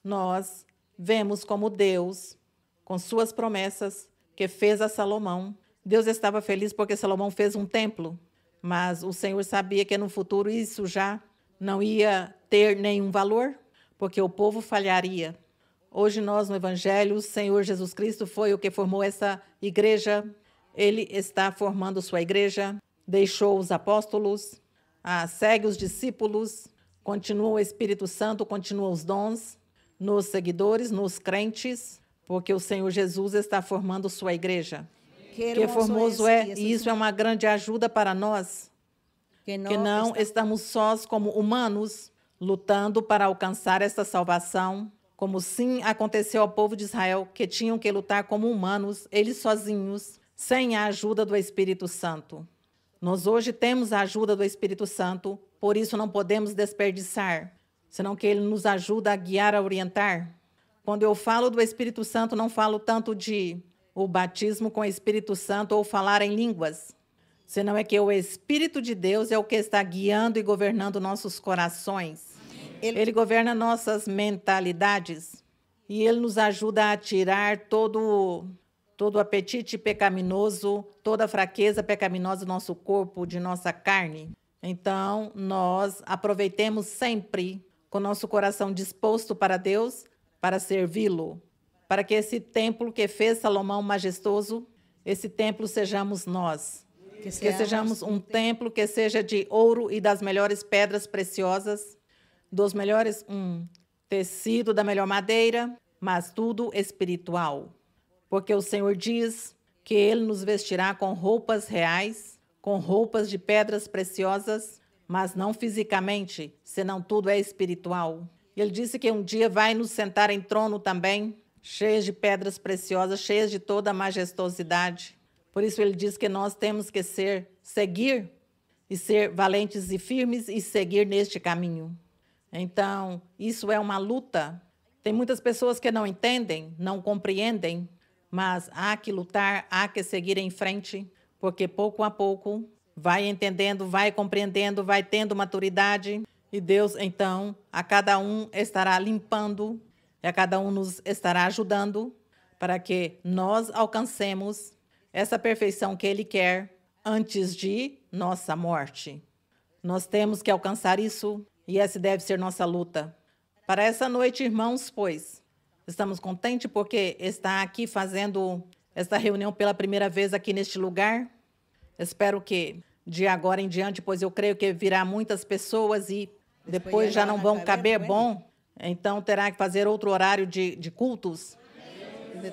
nós vemos como Deus, com suas promessas, que fez a Salomão. Deus estava feliz porque Salomão fez um templo, mas o Senhor sabia que no futuro isso já não ia ter nenhum valor, porque o povo falharia. Hoje nós, no Evangelho, o Senhor Jesus Cristo foi o que formou essa igreja. Ele está formando sua igreja, deixou os apóstolos, segue os discípulos, continua o Espírito Santo, continua os dons nos seguidores, nos crentes, porque o Senhor Jesus está formando sua igreja. Que formoso é, e isso é uma grande ajuda para nós, que não estamos sós como humanos, lutando para alcançar esta salvação, como sim aconteceu ao povo de Israel, que tinham que lutar como humanos, eles sozinhos, sem a ajuda do Espírito Santo. Nós hoje temos a ajuda do Espírito Santo, por isso não podemos desperdiçar, senão que ele nos ajuda a guiar, a orientar. Quando eu falo do Espírito Santo, não falo tanto de o batismo com o Espírito Santo ou falar em línguas, senão é que o Espírito de Deus é o que está guiando e governando nossos corações. Ele governa nossas mentalidades e ele nos ajuda a tirar todo o apetite pecaminoso, toda a fraqueza pecaminosa do nosso corpo, de nossa carne. Então, nós aproveitemos sempre com nosso coração disposto para Deus, para servi-lo, para que esse templo que fez Salomão majestoso, esse templo sejamos nós. Que sejamos um templo que seja de ouro e das melhores pedras preciosas, dos melhores tecido, da melhor madeira, mas tudo espiritual. Porque o Senhor diz que Ele nos vestirá com roupas reais, com roupas de pedras preciosas, mas não fisicamente, senão tudo é espiritual. Ele disse que um dia vai nos sentar em trono também, cheias de pedras preciosas, cheias de toda a majestosidade. Por isso ele diz que nós temos que seguir e ser valentes e firmes e seguir neste caminho. Então, isso é uma luta. Tem muitas pessoas que não entendem, não compreendem, mas há que lutar, há que seguir em frente, porque pouco a pouco vai entendendo, vai compreendendo, vai tendo maturidade, e Deus, então, a cada um estará limpando, e a cada um nos estará ajudando para que nós alcancemos essa perfeição que Ele quer antes de nossa morte. Nós temos que alcançar isso, e essa deve ser nossa luta. Para essa noite, irmãos, pois, estamos contentes porque está aqui fazendo esta reunião pela primeira vez aqui neste lugar. Espero que de agora em diante, pois eu creio que virá muitas pessoas e depois já não vão caber bom, então terá que fazer outro horário de cultos.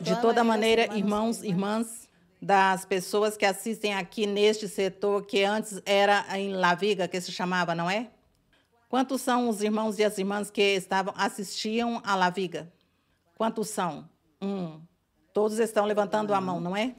De toda maneira, irmãos, irmãs, das pessoas que assistem aqui neste setor, que antes era em La Viga, que se chamava, não é? Quantos são os irmãos e as irmãs que assistiam a La Viga? Quantos são? Todos estão levantando a mão, não é?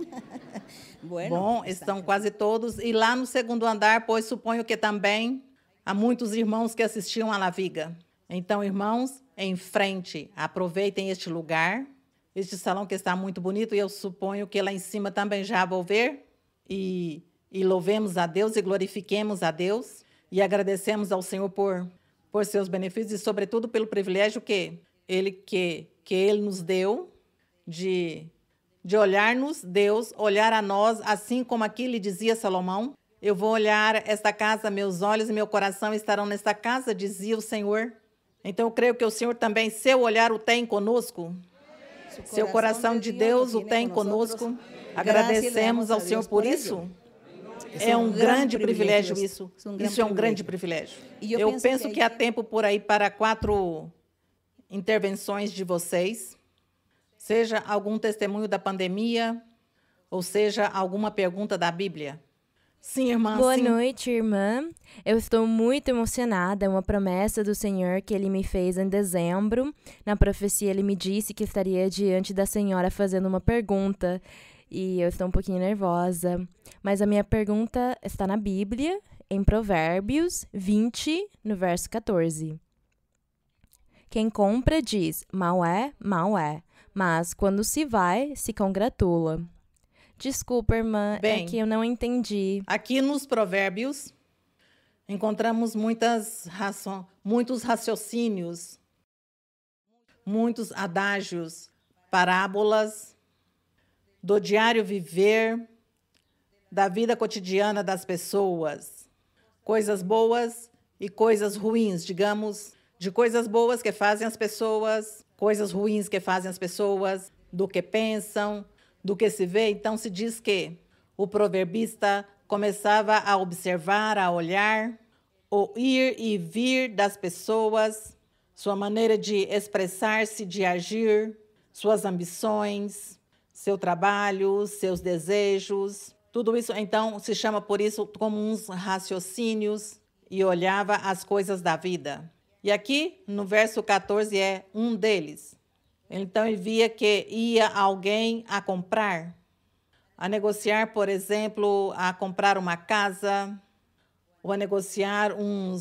Bom, estão quase todos. E lá no segundo andar, pois suponho que também há muitos irmãos que assistiam a La Viga. Então, irmãos, em frente, aproveitem este lugar, este salão que está muito bonito, e eu suponho que lá em cima também já vou ver. E louvemos a Deus e glorifiquemos a Deus. E agradecemos ao Senhor por seus benefícios e, sobretudo, pelo privilégio que Ele nos deu de olhar-nos, Deus, olhar a nós, assim como aqui lhe dizia Salomão. Eu vou olhar esta casa, meus olhos e meu coração estarão nesta casa, dizia o Senhor. Então, eu creio que o Senhor também, seu olhar o tem conosco. Seu coração de Deus o tem conosco. Agradecemos ao Senhor por isso. É um grande privilégio isso. Isso é um grande privilégio. Eu penso que há tempo por aí para 4 intervenções de vocês, seja algum testemunho da pandemia, ou seja alguma pergunta da Bíblia. Sim, irmã. Boa noite, irmã. Eu estou muito emocionada. É uma promessa do Senhor que Ele me fez em dezembro. Na profecia, Ele me disse que estaria diante da senhora fazendo uma pergunta. E eu estou um pouquinho nervosa. Mas a minha pergunta está na Bíblia, em Provérbios 20, no verso 14. Quem compra diz, mal é, mas quando se vai, se congratula. Desculpa, irmã, é que eu não entendi. Aqui nos Provérbios, encontramos muitos raciocínios, muitos adágios, parábolas do diário viver, da vida cotidiana das pessoas, coisas boas e coisas ruins, digamos, de coisas boas que fazem as pessoas, coisas ruins que fazem as pessoas, do que pensam, do que se vê. Então se diz que o proverbista começava a observar, a olhar, o ir e vir das pessoas, sua maneira de expressar-se, de agir, suas ambições, seu trabalho, seus desejos, tudo isso, então, se chama por isso como uns raciocínios e olhava as coisas da vida. E aqui, no verso 14, é um deles. Então, ele via que ia alguém a comprar, a negociar, por exemplo, a comprar uma casa, ou a negociar um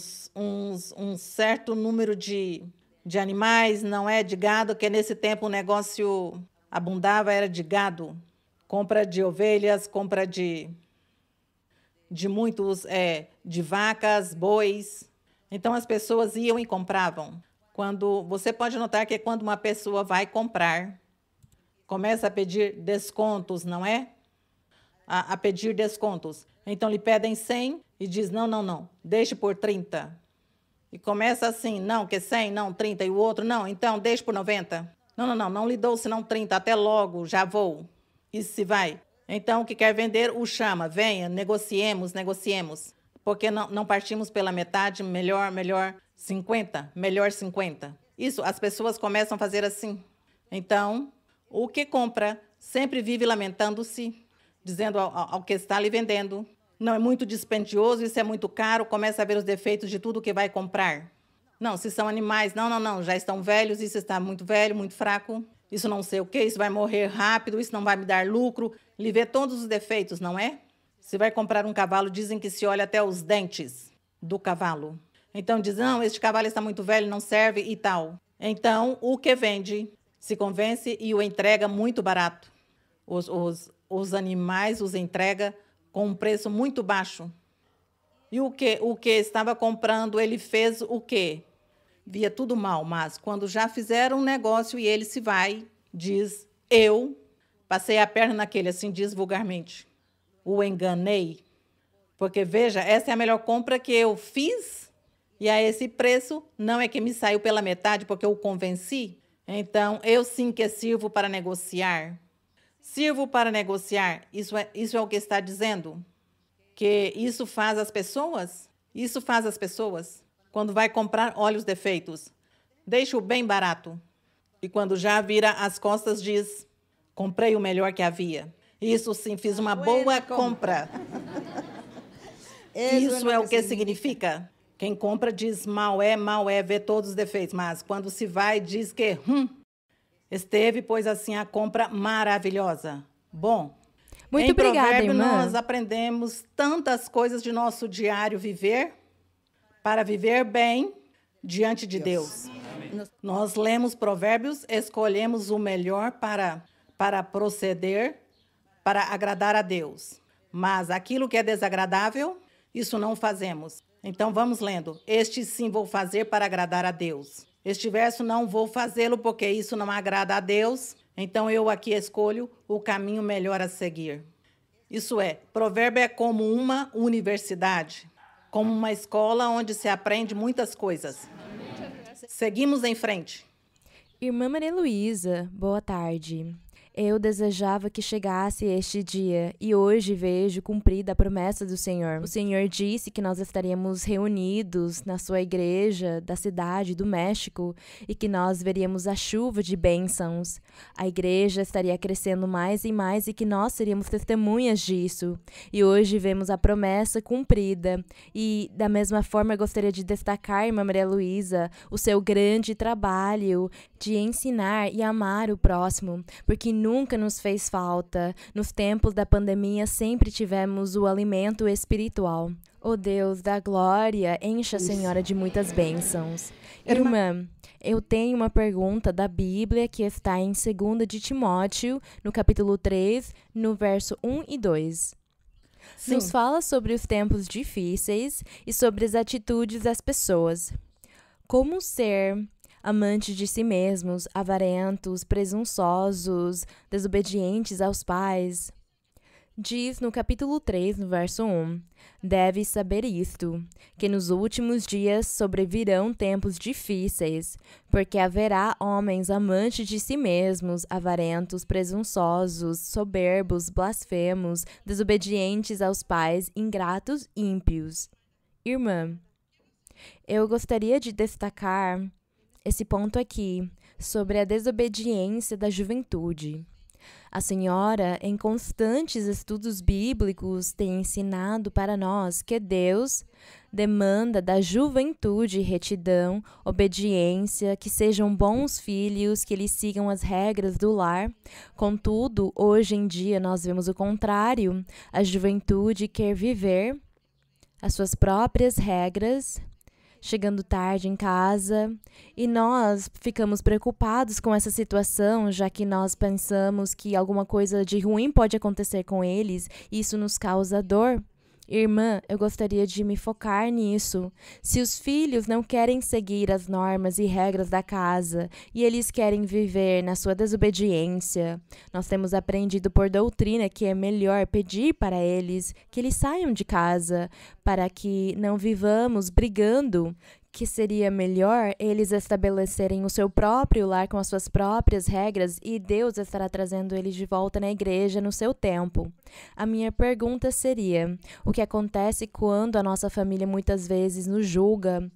certo número de animais, não é de gado, que nesse tempo o negócio abundava, era de gado. Compra de ovelhas, compra de muitos, de vacas, bois. Então, as pessoas iam e compravam. Você pode notar que quando uma pessoa vai comprar, começa a pedir descontos, não é? A pedir descontos. Então, lhe pedem 100 e diz, não, deixe por 30. E começa assim, não, que 100, não, 30. E o outro, não, então, deixe por 90. Não lhe dou senão 30, até logo, já vou. E se vai. Então, o que quer vender, o chama, venha, negociemos. Porque não partimos pela metade, melhor 50, melhor 50. Isso, as pessoas começam a fazer assim. Então, o que compra sempre vive lamentando-se, dizendo ao que está lhe vendendo, não, é muito dispendioso, isso é muito caro, começa a ver os defeitos de tudo que vai comprar. Não, se são animais, não, já estão velhos, isso está muito velho, muito fraco, isso não sei o quê, isso vai morrer rápido, isso não vai me dar lucro. Lhe vê todos os defeitos, não é? Se vai comprar um cavalo, dizem que se olha até os dentes do cavalo. Então diz, não, este cavalo está muito velho, não serve e tal. Então, o que vende se convence e o entrega muito barato. Os animais os entrega com um preço muito baixo. E o que estava comprando, ele fez o quê? Via tudo mal, mas quando já fizeram um negócio e ele se vai, diz, eu passei a perna naquele, assim diz vulgarmente. O enganei. Porque, veja, essa é a melhor compra que eu fiz e a esse preço não é que me saiu pela metade porque eu o convenci. Então, eu sim que sirvo para negociar. Sirvo para negociar. Isso é o que está dizendo. Que isso faz as pessoas? Isso faz as pessoas. Quando vai comprar, olha os defeitos. Deixa-o bem barato. E quando já vira as costas, diz, comprei o melhor que havia. Isso sim, fiz uma boa compra. Isso é o que significa. Quem compra diz mal é, vê todos os defeitos. Mas quando se vai, diz que esteve, pois assim, a compra maravilhosa. Bom, muito obrigada, Provérbio, irmã. nós aprendemos tantas coisas de nosso diário viver para viver bem diante de Deus. Nós lemos Provérbios, escolhemos o melhor para proceder, para agradar a Deus. Mas aquilo que é desagradável, isso não fazemos. Então, vamos lendo. Este sim vou fazer para agradar a Deus. Este verso não vou fazê-lo porque isso não agrada a Deus. Então, eu aqui escolho o caminho melhor a seguir. Isso é, provérbio é como uma universidade, como uma escola onde se aprende muitas coisas. Seguimos em frente. Irmã Maria Luísa, boa tarde. Eu desejava que chegasse este dia e hoje vejo cumprida a promessa do Senhor. O Senhor disse que nós estaríamos reunidos na sua igreja da cidade do México e que nós veríamos a chuva de bênçãos. A igreja estaria crescendo mais e mais e que nós seríamos testemunhas disso. E hoje vemos a promessa cumprida. E da mesma forma eu gostaria de destacar, irmã Maria Luísa, o seu grande trabalho de ensinar e amar o próximo, porque nunca nos fez falta. Nos tempos da pandemia, sempre tivemos o alimento espiritual. Ó Deus da glória, encha a Senhora de muitas bênçãos. Irmã, eu tenho uma pergunta da Bíblia que está em 2 de Timóteo, no capítulo 3, no verso 1 e 2. Sim. Nos fala sobre os tempos difíceis e sobre as atitudes das pessoas. Como ser amantes de si mesmos, avarentos, presunçosos, desobedientes aos pais. Diz no capítulo 3, no verso 1, deves saber isto, que nos últimos dias sobrevirão tempos difíceis, porque haverá homens amantes de si mesmos, avarentos, presunçosos, soberbos, blasfemos, desobedientes aos pais, ingratos, ímpios. Irmã, eu gostaria de destacar esse ponto aqui, sobre a desobediência da juventude. A senhora, em constantes estudos bíblicos, tem ensinado para nós que Deus demanda da juventude retidão, obediência, que sejam bons filhos, que eles sigam as regras do lar. Contudo, hoje em dia nós vemos o contrário. A juventude quer viver as suas próprias regras, chegando tarde em casa, e nós ficamos preocupados com essa situação, já que nós pensamos que alguma coisa de ruim pode acontecer com eles, e isso nos causa dor. Irmã, eu gostaria de me focar nisso. Se os filhos não querem seguir as normas e regras da casa e eles querem viver na sua desobediência, nós temos aprendido por doutrina que é melhor pedir para eles que eles saiam de casa, para que não vivamos brigando, que seria melhor eles estabelecerem o seu próprio lar com as suas próprias regras e Deus estará trazendo eles de volta na igreja no seu tempo. A minha pergunta seria, o que acontece quando a nossa família muitas vezes nos julga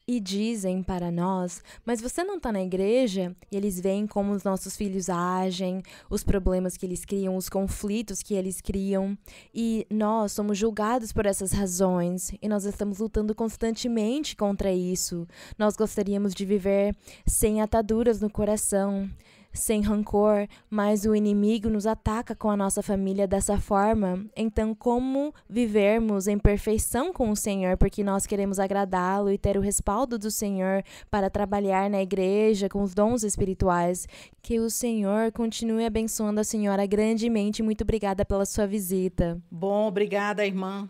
e dizem para nós, mas você não está na igreja? E eles veem como os nossos filhos agem, os problemas que eles criam, os conflitos que eles criam, e nós somos julgados por essas razões, e nós estamos lutando constantemente contra isso. Nós gostaríamos de viver sem ataduras no coração, sem rancor, mas o inimigo nos ataca com a nossa família dessa forma. Então, como vivermos em perfeição com o Senhor, porque nós queremos agradá-lo e ter o respaldo do Senhor para trabalhar na igreja com os dons espirituais? Que o Senhor continue abençoando a senhora grandemente. Muito obrigada pela sua visita. Bom, obrigada, irmã.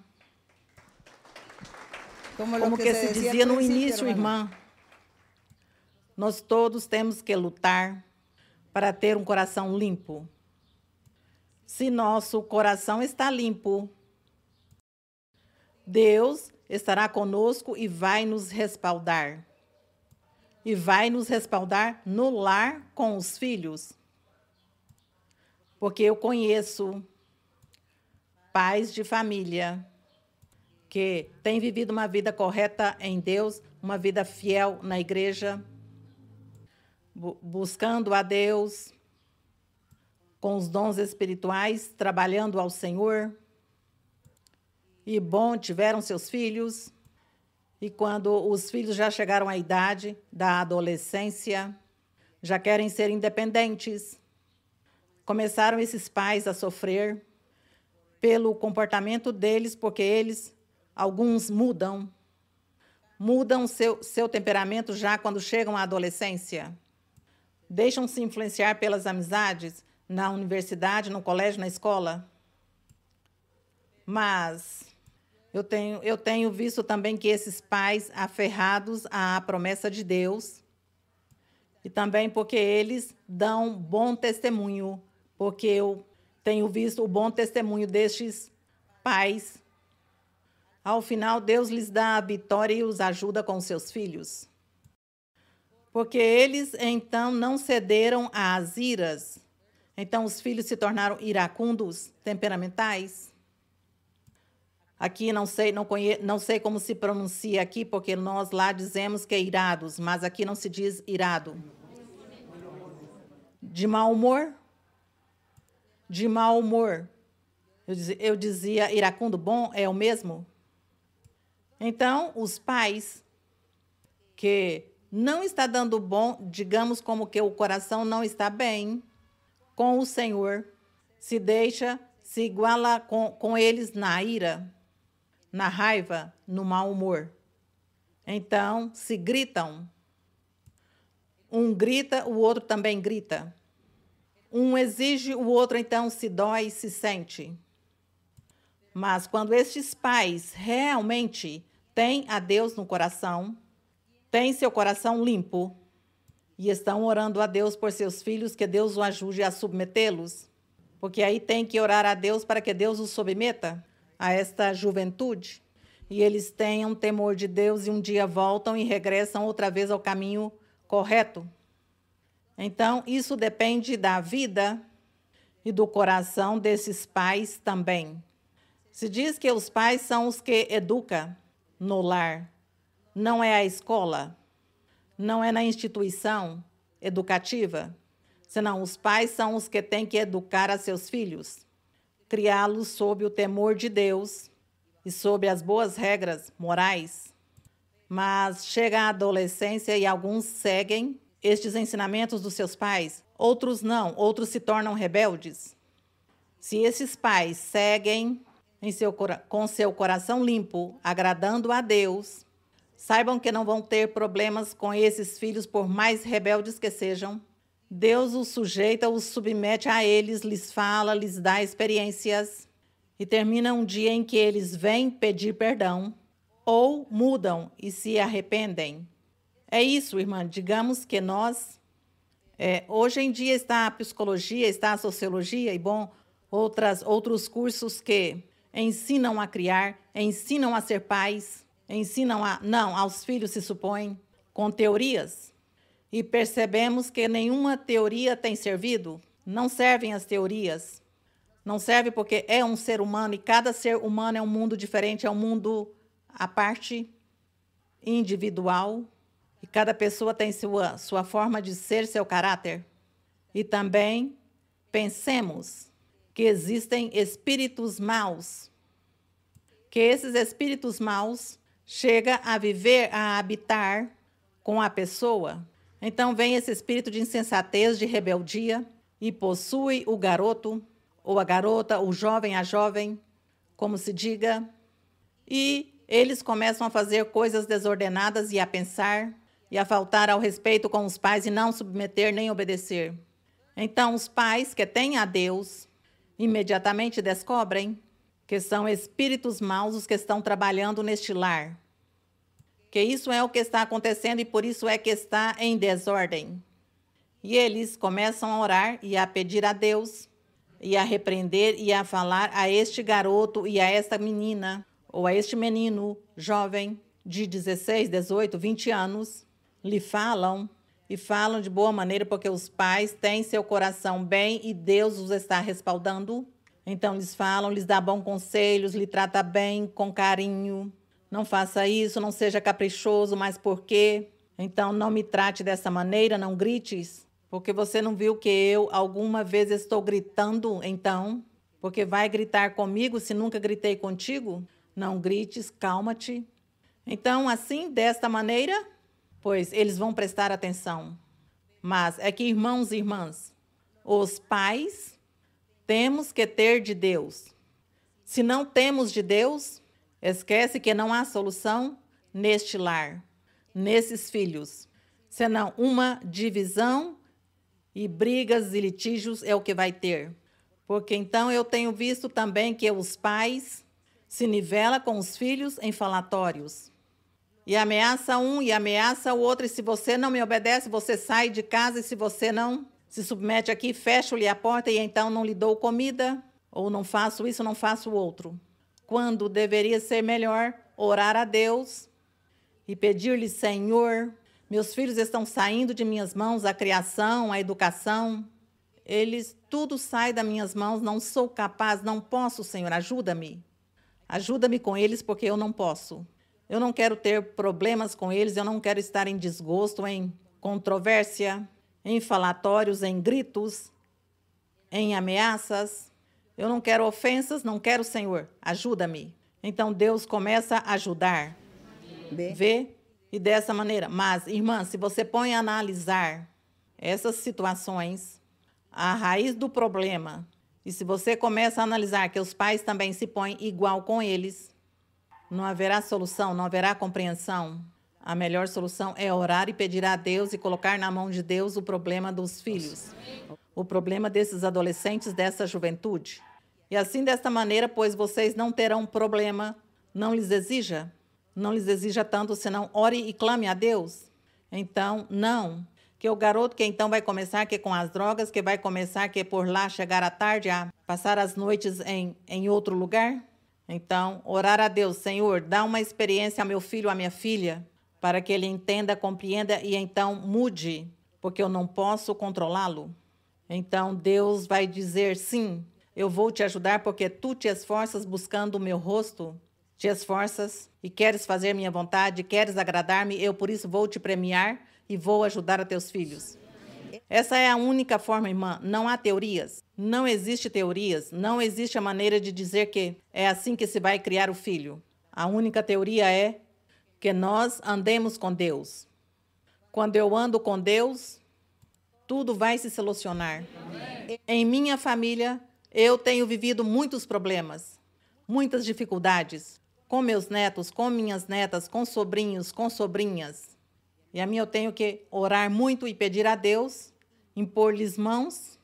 Como que se dizia no início, irmã, nós todos temos que lutar para ter um coração limpo. Se nosso coração está limpo, Deus estará conosco e vai nos respaldar. E vai nos respaldar no lar com os filhos. Porque eu conheço pais de família que têm vivido uma vida correta em Deus, uma vida fiel na igreja, buscando a Deus com os dons espirituais, trabalhando ao Senhor. E bom, tiveram seus filhos. E quando os filhos já chegaram à idade da adolescência, já querem ser independentes, começaram esses pais a sofrer pelo comportamento deles, porque eles, alguns mudam seu temperamento já quando chegam à adolescência. Deixam-se influenciar pelas amizades na universidade, no colégio, na escola. Mas eu tenho visto também que esses pais aferrados à promessa de Deus, e também porque eles dão bom testemunho, porque eu tenho visto o bom testemunho destes pais. Ao final, Deus lhes dá a vitória e os ajuda com seus filhos. Porque eles, então, não cederam às iras. Então, os filhos se tornaram iracundos, temperamentais. Aqui, não sei como se pronuncia aqui, porque nós lá dizemos que é irados, mas aqui não se diz irado. De mau humor? De mau humor. Eu dizia iracundo, bom, é o mesmo? Então, os pais que não está dando bom, digamos como que o coração não está bem com o Senhor, se iguala com eles na ira, na raiva, no mau humor. Então, se gritam. Um grita, o outro também grita. Um exige, o outro então se dói e se sente. Mas quando estes pais realmente têm a Deus no coração, têm seu coração limpo e estão orando a Deus por seus filhos, que Deus o ajude a submetê-los, Porque aí tem que orar a Deus para que Deus os submeta a esta juventude. E eles tenham temor de Deus e um dia voltam e regressam outra vez ao caminho correto. Então, isso depende da vida e do coração desses pais também. Se diz que os pais são os que educam no lar. Não é a escola, não é na instituição educativa, senão os pais são os que têm que educar a seus filhos, criá-los sob o temor de Deus e sob as boas regras morais. Mas chega a adolescência e alguns seguem estes ensinamentos dos seus pais, outros não, outros se tornam rebeldes. Se esses pais seguem com seu coração limpo, agradando a Deus, saibam que não vão ter problemas com esses filhos, por mais rebeldes que sejam. Deus os sujeita, os submete a eles, lhes fala, lhes dá experiências, e termina um dia em que eles vêm pedir perdão, ou mudam e se arrependem. É isso, irmã. Digamos que nós... hoje em dia está a psicologia, está a sociologia e, outros cursos que ensinam a criar, ensinam a ser pais, ensinam aos filhos, se supõe, com teorias. E percebemos que nenhuma teoria tem servido. Não servem as teorias. Não serve porque é um ser humano e cada ser humano é um mundo diferente, é um mundo à parte, individual. E cada pessoa tem sua forma de ser, seu caráter. E também pensemos que existem espíritos maus, que esses espíritos maus chegam a viver, a habitar com a pessoa. Então vem esse espírito de insensatez, de rebeldia, e possui o garoto, ou a garota, o jovem, a jovem, como se diga, e eles começam a fazer coisas desordenadas e a pensar, e a faltar ao respeito com os pais e não submeter nem obedecer. Então, os pais que têm a Deus imediatamente descobrem que são espíritos maus os que estão trabalhando neste lar. Que isso é o que está acontecendo e por isso é que está em desordem. E eles começam a orar e a pedir a Deus, e a repreender e a falar a este garoto e a esta menina, ou a este menino jovem de 16, 18, 20 anos, lhe falam, e falam de boa maneira, porque os pais têm seu coração bem e Deus os está respaldando. Então, lhes falam, lhes dá bons conselhos, lhe trata bem, com carinho. Não faça isso, não seja caprichoso, mas por quê? Então, não me trate dessa maneira, não grites, porque você não viu que eu alguma vez estou gritando, então? Porque vai gritar comigo se nunca gritei contigo? Não grites, calma-te. Então, assim, desta maneira, pois eles vão prestar atenção. Mas é que, irmãos e irmãs, os pais temos que ter de Deus. Se não temos de Deus, esquece que não há solução neste lar, nesses filhos, senão uma divisão e brigas e litígios é o que vai ter. Porque então eu tenho visto também que os pais se nivelam com os filhos em falatórios. E ameaça um e ameaça o outro, e se você não me obedece, você sai de casa, e se você não se submete aqui, fecho-lhe a porta, e então não lhe dou comida, ou não faço isso, não faço o outro. Quando deveria ser melhor orar a Deus e pedir-lhe, Senhor, meus filhos estão saindo de minhas mãos, a criação, a educação, tudo sai das minhas mãos, não sou capaz, não posso, Senhor, ajuda-me. Ajuda-me com eles, porque eu não posso. Eu não quero ter problemas com eles, eu não quero estar em desgosto, em controvérsia, em falatórios, em gritos, em ameaças. Eu não quero ofensas, não quero, Senhor, ajuda-me. Então Deus começa a ajudar. Vê? E dessa maneira. Mas, irmã, se você põe a analisar essas situações, a raiz do problema, e se você começa a analisar que os pais também se põem igual com eles, não haverá solução, não haverá compreensão. A melhor solução é orar e pedir a Deus e colocar na mão de Deus o problema dos filhos, o problema desses adolescentes, dessa juventude. E assim, desta maneira, pois vocês não terão problema, não lhes exija tanto, senão ore e clame a Deus. Então, não. Que o garoto que então vai começar que com as drogas, que vai começar que por lá chegar à tarde, a passar as noites em outro lugar. Então, orar a Deus, Senhor, dá uma experiência ao meu filho, à minha filha, para que ele entenda, compreenda e então mude, porque eu não posso controlá-lo. Então, Deus vai dizer, sim, eu vou te ajudar porque tu te esforças buscando o meu rosto, te esforças e queres fazer minha vontade, queres agradar-me, eu por isso vou te premiar e vou ajudar a teus filhos. Essa é a única forma, irmã. Não há teorias. Não existe teorias. Não existe a maneira de dizer que é assim que se vai criar o filho. A única teoria é que nós andemos com Deus. Quando eu ando com Deus, tudo vai se solucionar. Em minha família, eu tenho vivido muitos problemas, muitas dificuldades, com meus netos, com minhas netas, com sobrinhos, com sobrinhas. E a mim eu tenho que orar muito e pedir a Deus, impor-lhes mãos.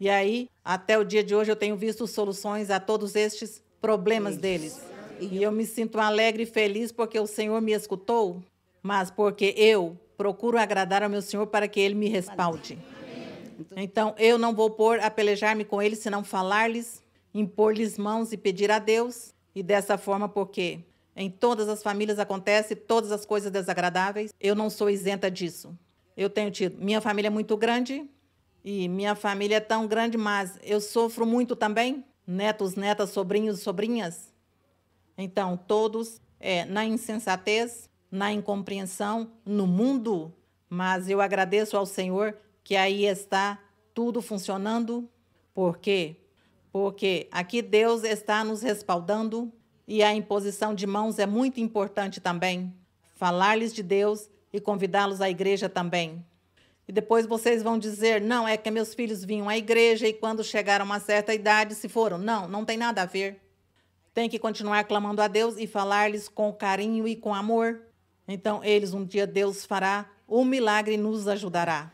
E aí, até o dia de hoje, eu tenho visto soluções a todos estes problemas deles. E eu me sinto alegre e feliz porque o Senhor me escutou, mas porque eu procuro agradar ao meu Senhor para que Ele me respalde. Então, eu não vou pôr a pelejar-me com Ele, senão falar-lhes, impor-lhes mãos e pedir a Deus. E dessa forma, porque em todas as famílias acontece todas as coisas desagradáveis. Eu não sou isenta disso. Eu tenho tido. Minha família é muito grande e minha família é tão grande, mas eu sofro muito também. Netos, netas, sobrinhos, sobrinhas. Então, todos na insensatez, na incompreensão, no mundo. Mas eu agradeço ao Senhor que aí está tudo funcionando. Por quê? Porque aqui Deus está nos respaldando. E a imposição de mãos é muito importante também. Falar-lhes de Deus e convidá-los à igreja também. E depois vocês vão dizer, não, é que meus filhos vinham à igreja e quando chegaram a uma certa idade se foram. Não, não tem nada a ver. Tem que continuar clamando a Deus e falar-lhes com carinho e com amor. Então, um dia Deus fará o milagre e nos ajudará.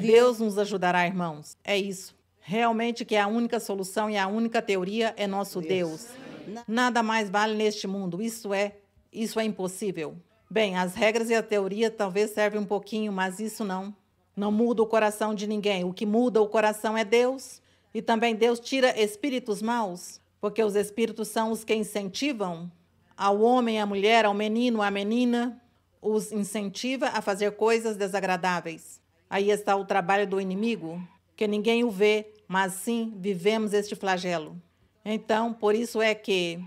Deus nos ajudará, irmãos. É isso. Realmente que a única solução e a única teoria é nosso Deus. Nada mais vale neste mundo. Isso é impossível. Bem, as regras e a teoria talvez servem um pouquinho, mas isso não. Não muda o coração de ninguém. O que muda o coração é Deus. E também Deus tira espíritos maus, porque os espíritos são os que incentivam ao homem, à mulher, ao menino, à menina, os incentiva a fazer coisas desagradáveis. Aí está o trabalho do inimigo, que ninguém o vê, mas sim vivemos este flagelo. Então, por isso é que,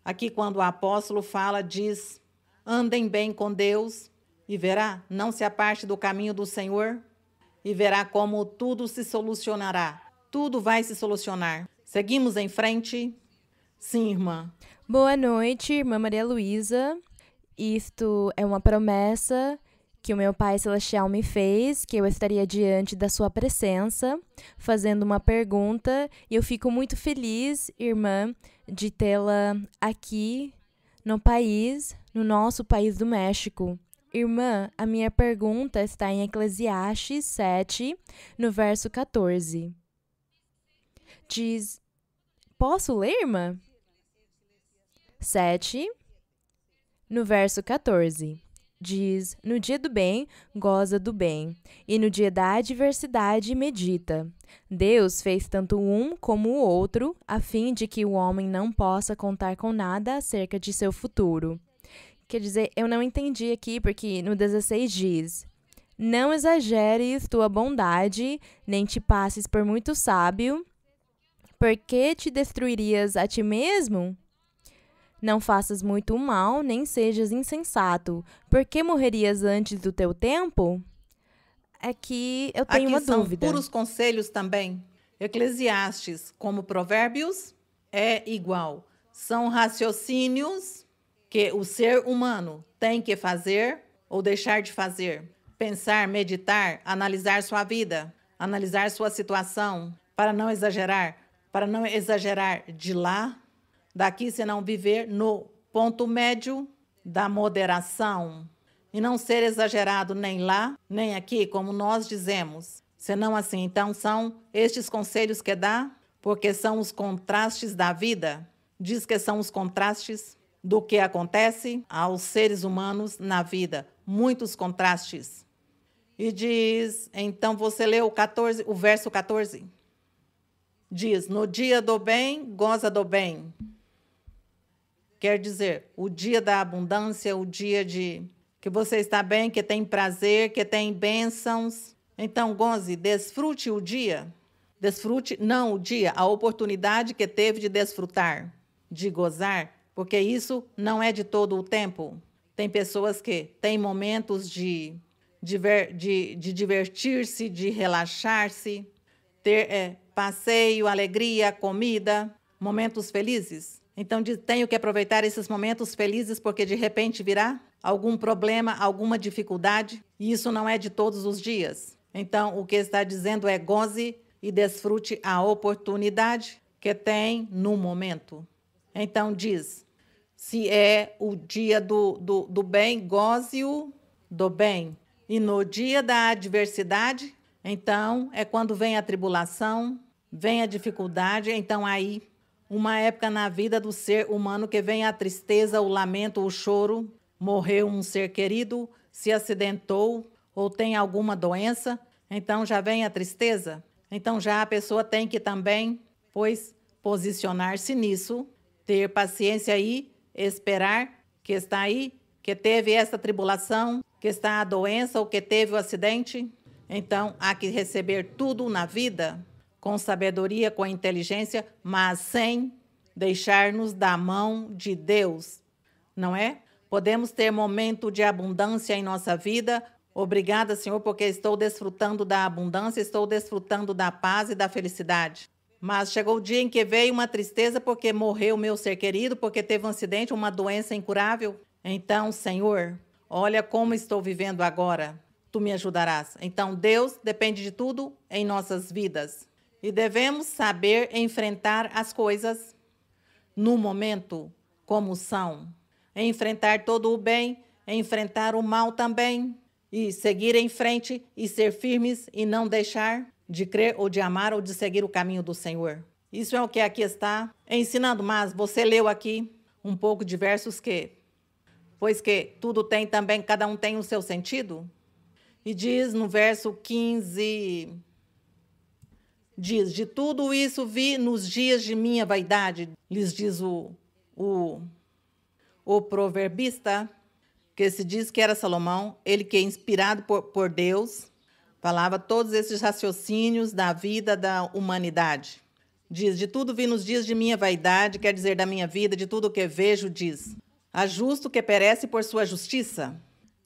aqui quando o apóstolo fala, diz, andem bem com Deus e verá, não se aparte do caminho do Senhor e verá como tudo se solucionará. Tudo vai se solucionar. Seguimos em frente? Sim, irmã. Boa noite, irmã Maria Luísa. Isto é uma promessa que o meu Pai Celestial me fez, que eu estaria diante da sua presença, fazendo uma pergunta, e eu fico muito feliz, irmã, de tê-la aqui no nosso país do México. Irmã, a minha pergunta está em Eclesiastes 7, no verso 14. Diz, posso ler, irmã? 7, no verso 14. Diz, no dia do bem, goza do bem, e no dia da adversidade, medita. Deus fez tanto um como o outro, a fim de que o homem não possa contar com nada acerca de seu futuro. Quer dizer, eu não entendi aqui, porque no 16 diz, não exageres tua bondade, nem te passes por muito sábio, porque te destruirias a ti mesmo? Não faças muito mal, nem sejas insensato, porque morrerias antes do teu tempo? Aqui eu tenho uma dúvida. São puros conselhos também. Eclesiastes, como Provérbios, é igual. São raciocínios que o ser humano tem que fazer ou deixar de fazer. Pensar, meditar, analisar sua vida, analisar sua situação, para não exagerar de lá, daqui, senão viver no ponto médio da moderação e não ser exagerado nem lá, nem aqui, como nós dizemos. Senão assim, então são estes conselhos que dá, porque são os contrastes da vida. Diz que são os contrastes do que acontece aos seres humanos na vida. Muitos contrastes. E diz, então você leu o verso 14? Diz, no dia do bem, goza do bem. Quer dizer, o dia da abundância, o dia de que você está bem, que tem prazer, que tem bênçãos. Então, goze, desfrute o dia. Desfrute, não o dia, a oportunidade que teve de desfrutar, de gozar, porque isso não é de todo o tempo. Tem pessoas que têm momentos de divertir-se, de relaxar-se, ter passeio, alegria, comida, momentos felizes. Então, tenho que aproveitar esses momentos felizes porque de repente virá algum problema, alguma dificuldade, e isso não é de todos os dias. Então, o que está dizendo é goze e desfrute a oportunidade que tem no momento. Então, diz, se é o dia do bem, goze-o do bem. E no dia da adversidade, então, é quando vem a tribulação, vem a dificuldade, então aí, uma época na vida do ser humano que vem a tristeza, o lamento, o choro, morreu um ser querido, se acidentou ou tem alguma doença, então já vem a tristeza. Então já a pessoa tem que também, pois, posicionar-se nisso, ter paciência aí, esperar que está aí, que teve essa tribulação, que está a doença ou que teve o acidente. Então, há que receber tudo na vida com sabedoria, com inteligência, mas sem deixar-nos da mão de Deus, não é? Podemos ter momento de abundância em nossa vida. Obrigada, Senhor, porque estou desfrutando da abundância, estou desfrutando da paz e da felicidade. Mas chegou o dia em que veio uma tristeza porque morreu meu ser querido, porque teve um acidente, uma doença incurável. Então, Senhor, olha como estou vivendo agora. Tu me ajudarás. Então, Deus depende de tudo em nossas vidas. E devemos saber enfrentar as coisas no momento como são. Enfrentar todo o bem, enfrentar o mal também. E seguir em frente e ser firmes e não deixar de crer ou de amar ou de seguir o caminho do Senhor. Isso é o que aqui está ensinando, mas você leu aqui um pouco de versos que, pois que tudo tem também, cada um tem o seu sentido. E diz no verso 15, diz, de tudo isso vi nos dias de minha vaidade, lhes diz o proverbista, que se diz que era Salomão, ele que é inspirado por Deus, falava todos esses raciocínios da vida da humanidade. Diz, de tudo vi nos dias de minha vaidade, quer dizer, da minha vida, de tudo o que vejo, diz. Há justo que perece por sua justiça,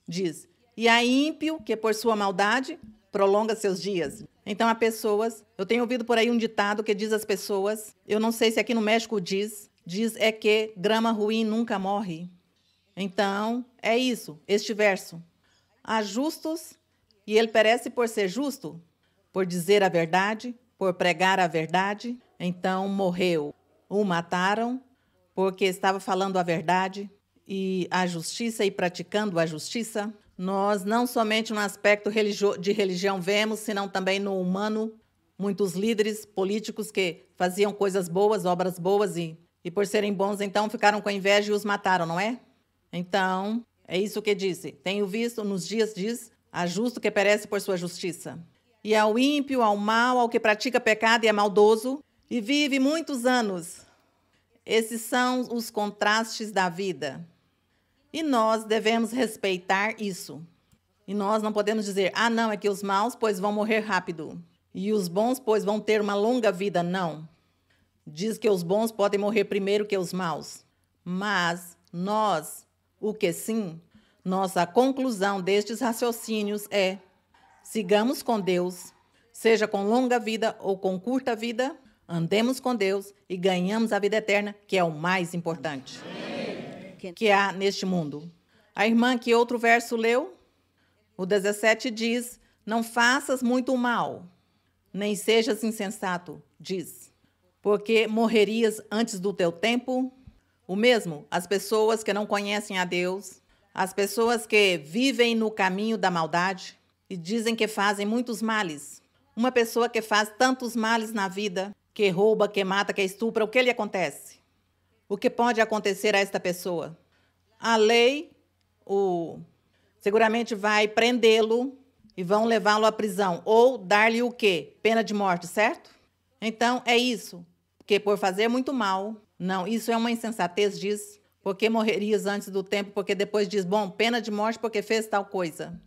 diz. E há ímpio que por sua maldade prolonga seus dias. Então há pessoas, eu tenho ouvido por aí um ditado que diz às pessoas, eu não sei se aqui no México diz é que grama ruim nunca morre. Então, é isso, este verso. Há justos, e ele perece por ser justo, por dizer a verdade, por pregar a verdade. Então, morreu. O mataram porque estava falando a verdade e a justiça e praticando a justiça. Nós, não somente no aspecto de religião vemos, senão também no humano, muitos líderes políticos que faziam coisas boas, obras boas, e por serem bons, então, ficaram com inveja e os mataram, não é? Então, é isso que disse. Tenho visto nos dias, diz, há justo que perece por sua justiça. E ao ímpio, ao mau, ao que pratica pecado e é maldoso, e vive muitos anos. Esses são os contrastes da vida. E nós devemos respeitar isso. E nós não podemos dizer, não, é que os maus, pois, vão morrer rápido. E os bons, pois, vão ter uma longa vida. Não. Diz que os bons podem morrer primeiro que os maus. Mas nós, o que sim, nossa conclusão destes raciocínios é, sigamos com Deus, seja com longa vida ou com curta vida, andemos com Deus e ganhamos a vida eterna, que é o mais importante que há neste mundo. A irmã que outro verso leu, o 17 diz, não faças muito mal, nem sejas insensato, diz, porque morrerias antes do teu tempo. O mesmo, as pessoas que não conhecem a Deus, as pessoas que vivem no caminho da maldade e dizem que fazem muitos males. Uma pessoa que faz tantos males na vida, que rouba, que mata, que estupra, o que lhe acontece? O que pode acontecer a esta pessoa? A lei seguramente vai prendê-lo e vão levá-lo à prisão, ou dar-lhe o quê? Pena de morte, certo? Então, é isso, que por fazer muito mal, não, isso é uma insensatez, diz, porque morrerias antes do tempo, porque depois diz, bom, pena de morte porque fez tal coisa.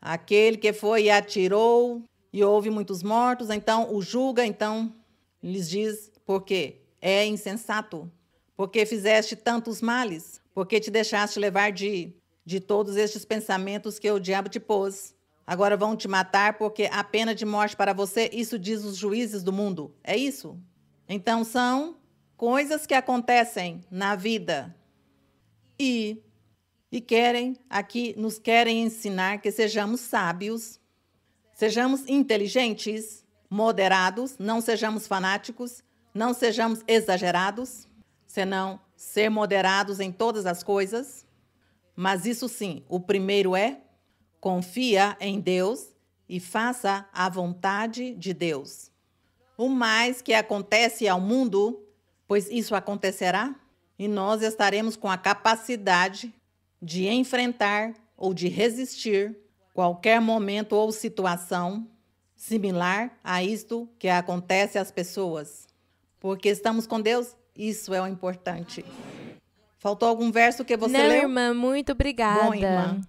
Aquele que foi e atirou, e houve muitos mortos, então o julga, então lhes diz, por quê? É insensato, porque fizeste tantos males, porque te deixaste levar de todos estes pensamentos que o diabo te pôs. Agora vão te matar porque a pena de morte para você, isso diz os juízes do mundo. É isso? Então são coisas que acontecem na vida e nos querem ensinar que sejamos sábios, sejamos inteligentes, moderados, não sejamos fanáticos, não sejamos exagerados, senão ser moderados em todas as coisas. Mas isso sim, o primeiro é confia em Deus e faça a vontade de Deus. O mais que acontece ao mundo, pois isso acontecerá, e nós estaremos com a capacidade de enfrentar ou de resistir qualquer momento ou situação similar a isto que acontece às pessoas. Porque estamos com Deus, isso é o importante. Faltou algum verso que você Não, leu? irmã, muito obrigada. Bom, irmã.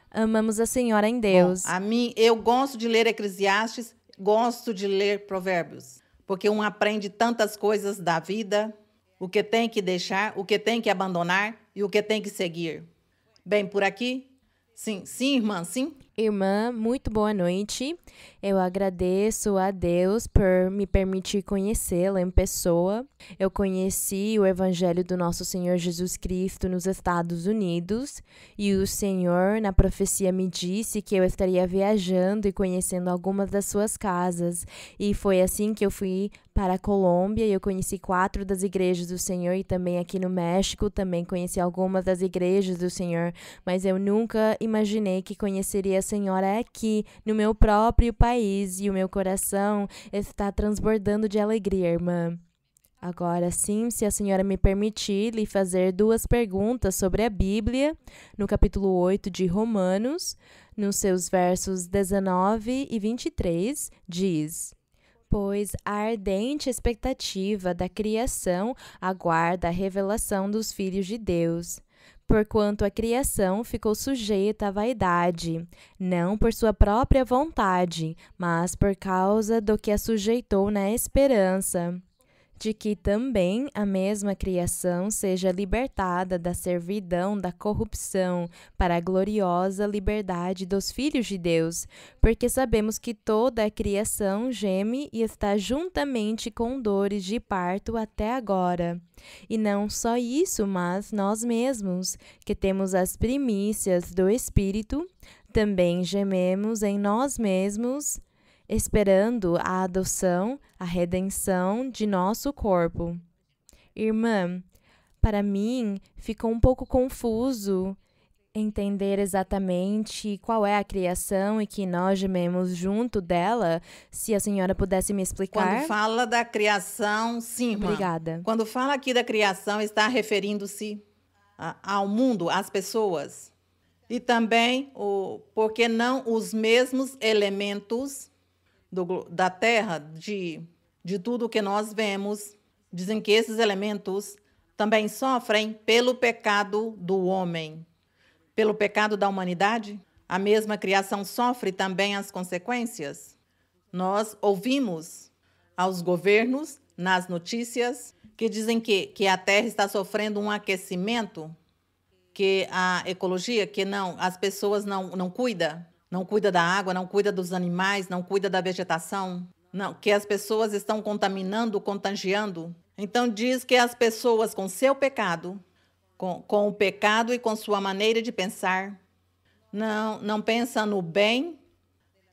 Amamos a Senhora em Deus. Bom, eu gosto de ler Eclesiastes, gosto de ler Provérbios, porque um aprende tantas coisas da vida, o que tem que deixar, o que tem que abandonar e o que tem que seguir. Bem, por aqui? Sim, irmã, sim? Irmã, muito boa noite. Eu agradeço a Deus por me permitir conhecê-la em pessoa. Eu conheci o Evangelho do nosso Senhor Jesus Cristo nos Estados Unidos e o Senhor, na profecia, me disse que eu estaria viajando e conhecendo algumas das suas casas. E foi assim que eu fui para a Colômbia e eu conheci 4 das igrejas do Senhor e também aqui no México também conheci algumas das igrejas do Senhor, mas eu nunca imaginei que conheceria a Senhora aqui, no meu próprio país, e o meu coração está transbordando de alegria, irmã. Agora sim, se a senhora me permitir, lhe fazer 2 perguntas sobre a Bíblia, no capítulo 8 de Romanos, nos seus versos 19 e 23, diz: pois a ardente expectativa da criação aguarda a revelação dos filhos de Deus. Porquanto a criação ficou sujeita à vaidade, não por sua própria vontade, mas por causa do que a sujeitou na esperança, de que também a mesma criação seja libertada da servidão da corrupção para a gloriosa liberdade dos filhos de Deus, porque sabemos que toda a criação geme e está juntamente com dores de parto até agora. E não só isso, mas nós mesmos, que temos as primícias do Espírito, também gememos em nós mesmos, esperando a adoção, a redenção de nosso corpo. Irmã, para mim ficou um pouco confuso entender exatamente qual é a criação e que nós gememos junto dela. Se a senhora pudesse me explicar. Quando fala da criação, sim, irmã. Obrigada. Quando fala aqui da criação, está referindo-se ao mundo, às pessoas. E também, porque não os mesmos elementos da terra, de tudo que nós vemos, dizem que esses elementos também sofrem pelo pecado do homem, pelo pecado da humanidade. A mesma criação sofre também as consequências. Nós ouvimos aos governos, nas notícias, que dizem que a terra está sofrendo um aquecimento, que a ecologia, que as pessoas não cuidam. Não cuida da água, não cuida dos animais, não cuida da vegetação. Não, que as pessoas estão contaminando, contagiando. Então diz que as pessoas com seu pecado, com o pecado e com sua maneira de pensar, não pensam no bem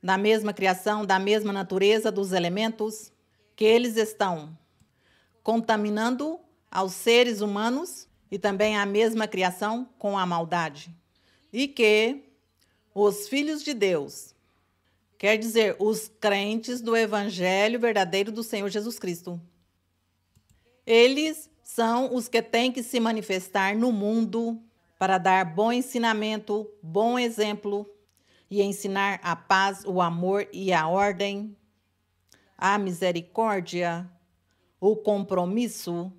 da mesma criação, da mesma natureza, dos elementos, que eles estão contaminando aos seres humanos e também a mesma criação com a maldade. E que os filhos de Deus, quer dizer, os crentes do Evangelho verdadeiro do Senhor Jesus Cristo, eles são os que têm que se manifestar no mundo para dar bom ensinamento, bom exemplo e ensinar a paz, o amor e a ordem, a misericórdia, o compromisso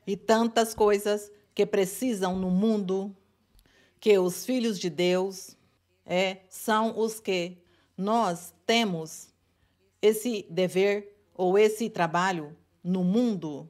e tantas coisas que precisam no mundo, que os filhos de Deus são os que nós temos esse dever ou esse trabalho no mundo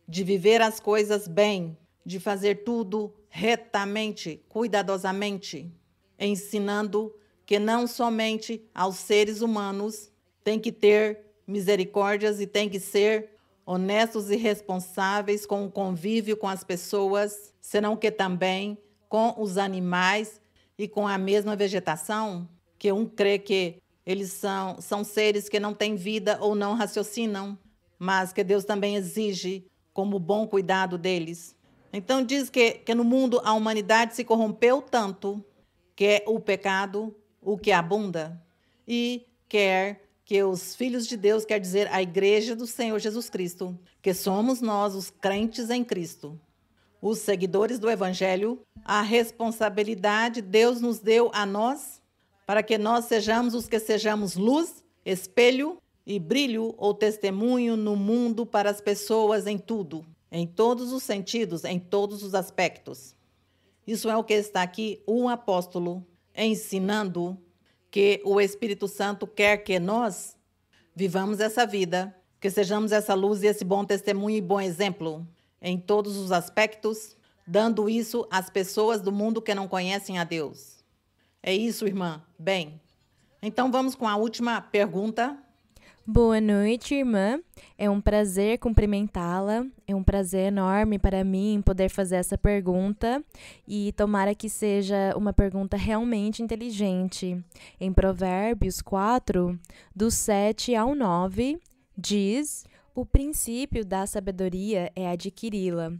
de viver as coisas bem, de fazer tudo retamente, cuidadosamente, ensinando que não somente aos seres humanos tem que ter misericórdias e tem que ser honestos e responsáveis com o convívio com as pessoas, senão que também com os animais e com a mesma vegetação, que um crê que eles são seres que não têm vida ou não raciocinam, mas que Deus também exige como bom cuidado deles. Então diz que no mundo a humanidade se corrompeu tanto que é o pecado o que abunda e quer que os filhos de Deus, quer dizer, a igreja do Senhor Jesus Cristo, que somos nós, os crentes em Cristo, os seguidores do Evangelho, a responsabilidade Deus nos deu a nós para que nós sejamos os que sejamos luz, espelho e brilho ou testemunho no mundo para as pessoas em tudo, em todos os sentidos, em todos os aspectos. Isso é o que está aqui o apóstolo ensinando, que o Espírito Santo quer que nós vivamos essa vida, que sejamos essa luz e esse bom testemunho e bom exemplo em todos os aspectos, dando isso às pessoas do mundo que não conhecem a Deus. É isso, irmã? Bem, então vamos com a última pergunta. Boa noite, irmã. É um prazer cumprimentá-la. É um prazer enorme para mim poder fazer essa pergunta e tomara que seja uma pergunta realmente inteligente. Em Provérbios 4, do 7 ao 9, diz: o princípio da sabedoria é adquiri-la,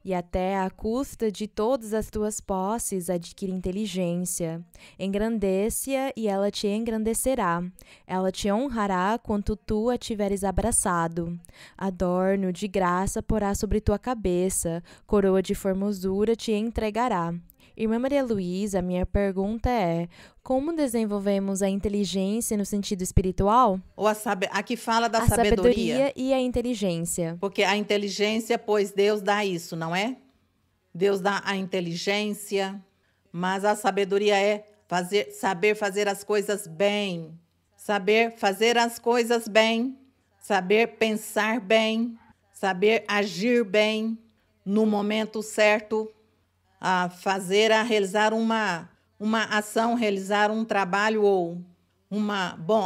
e até à custa de todas as tuas posses adquire inteligência. Engrandece-a e ela te engrandecerá. Ela te honrará quanto tu a tiveres abraçado. Adorno de graça porá sobre tua cabeça, coroa de formosura te entregará. Irmã Maria Luísa, a minha pergunta é: como desenvolvemos a inteligência no sentido espiritual? Ou aqui fala da sabedoria e a inteligência. Porque a inteligência, pois Deus dá isso, não é? Deus dá a inteligência, mas a sabedoria é saber fazer as coisas bem. Saber fazer as coisas bem, saber pensar bem, saber agir bem no momento certo, a realizar uma ação, realizar um trabalho ou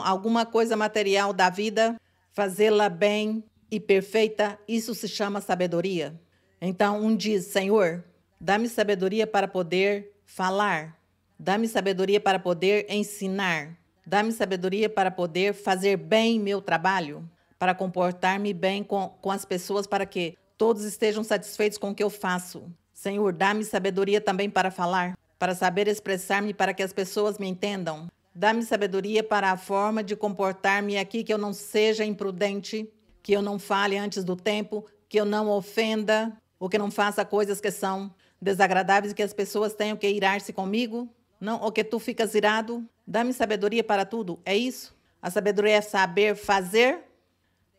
alguma coisa material da vida, fazê-la bem e perfeita, isso se chama sabedoria. Então, um diz: Senhor, dá-me sabedoria para poder falar, dá-me sabedoria para poder ensinar, dá-me sabedoria para poder fazer bem meu trabalho, para comportar-me bem com as pessoas, para que todos estejam satisfeitos com o que eu faço. Senhor, dá-me sabedoria também para falar, para saber expressar-me para que as pessoas me entendam. Dá-me sabedoria para a forma de comportar-me aqui, que eu não seja imprudente, que eu não fale antes do tempo, que eu não ofenda, ou que não faça coisas que são desagradáveis e que as pessoas tenham que irar-se comigo, não, ou que tu ficas irado. Dá-me sabedoria para tudo. É isso? A sabedoria é saber fazer,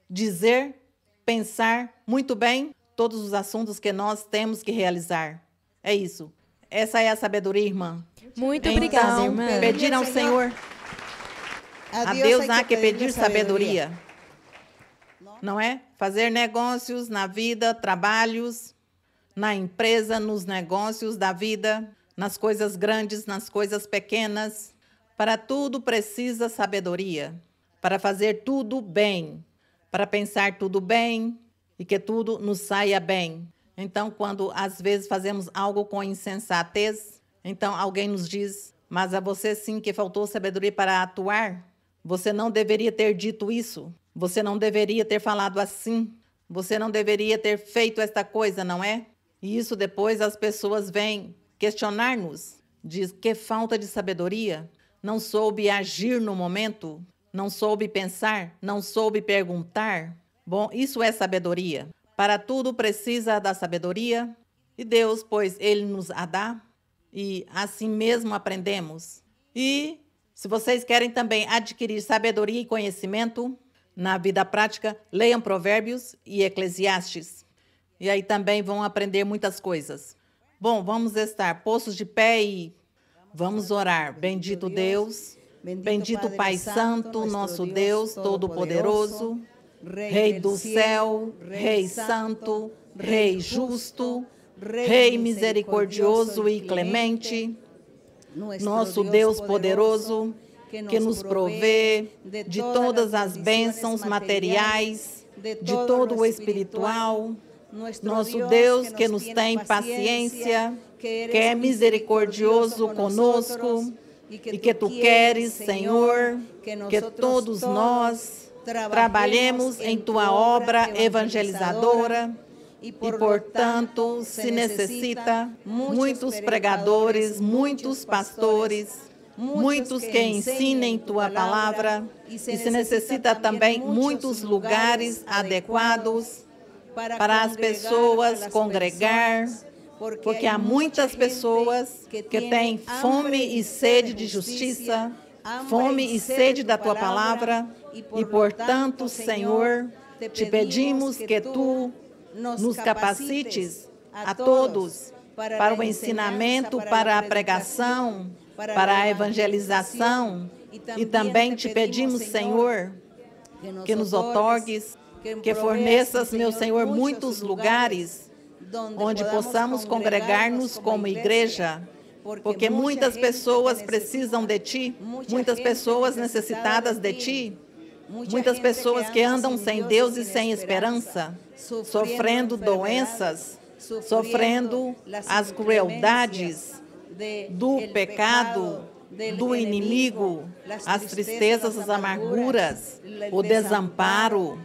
dizer, pensar muito bem todos os assuntos que nós temos que realizar. É isso. Essa é a sabedoria, irmã. Muito obrigada, irmã. Pedir ao Senhor. A Deus há que pedir sabedoria. Não é? Fazer negócios na vida, trabalhos, na empresa, nos negócios da vida, nas coisas grandes, nas coisas pequenas. Para tudo precisa sabedoria. Para fazer tudo bem. Para pensar tudo bem e que tudo nos saia bem. Então, quando às vezes fazemos algo com insensatez, então alguém nos diz: mas a você sim que faltou sabedoria para atuar. Você não deveria ter dito isso. Você não deveria ter falado assim. Você não deveria ter feito esta coisa, não é? E isso depois as pessoas vêm questionar-nos. Diz: que falta de sabedoria. Não soube agir no momento. Não soube pensar. Não soube perguntar. Bom, isso é sabedoria. Para tudo precisa da sabedoria. E Deus, pois, Ele nos a dá. E assim mesmo aprendemos. E Se vocês querem também adquirir sabedoria e conhecimento na vida prática, leiam Provérbios e Eclesiastes. E aí também vão aprender muitas coisas. Bom, vamos estar postos de pé e vamos orar. Bendito Deus, bendito Pai Santo, nosso Deus Todo-Poderoso, Rei do céu, Rei Santo, Rei justo, Rei misericordioso e clemente, nosso Deus poderoso, que nos provê de todas as bênçãos materiais, de todo o espiritual, nosso Deus que nos tem paciência, que é misericordioso conosco e que Tu queres, Senhor, que todos nós trabalhemos em Tua obra evangelizadora e, portanto, se necessita muitos pregadores, muitos pastores, muitos que ensinem Tua palavra, e se necessita também muitos lugares adequados para as pessoas congregar, porque há muitas pessoas que têm fome e sede de justiça, fome e sede da Tua palavra, e, portanto, Senhor, Te pedimos que Tu nos capacites a todos para o ensinamento, para a pregação, para a evangelização, e também Te pedimos, Senhor, que nos outorgues, que forneças, meu Senhor, muitos lugares onde possamos congregar-nos como igreja, porque muitas pessoas precisam de Ti, muitas pessoas necessitadas de Ti, muitas pessoas que andam sem Deus e sem esperança, sofrendo doenças, sofrendo as crueldades do pecado, do inimigo, as tristezas, as amarguras, o desamparo,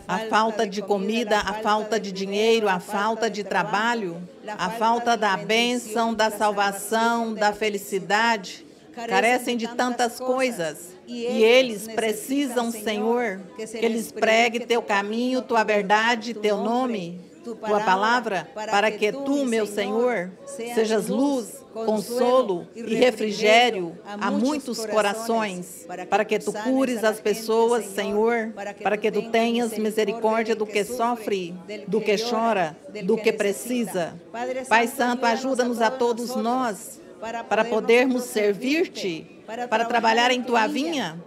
a falta de comida, a falta de dinheiro, a falta de trabalho, a falta da bênção, da salvação, da felicidade, carecem de tantas coisas. E eles precisam, Senhor, que eles preguem Teu caminho, Tua verdade, Teu nome, Tua palavra, para que Tu, meu Senhor, sejas luz, consolo e refrigério a muitos corações, para que Tu cures as pessoas, Senhor, para que Tu tenhas misericórdia do que sofre, do que chora, do que precisa. Pai Santo, ajuda-nos a todos nós, para podermos servir-Te, para trabalhar em Tua vinha,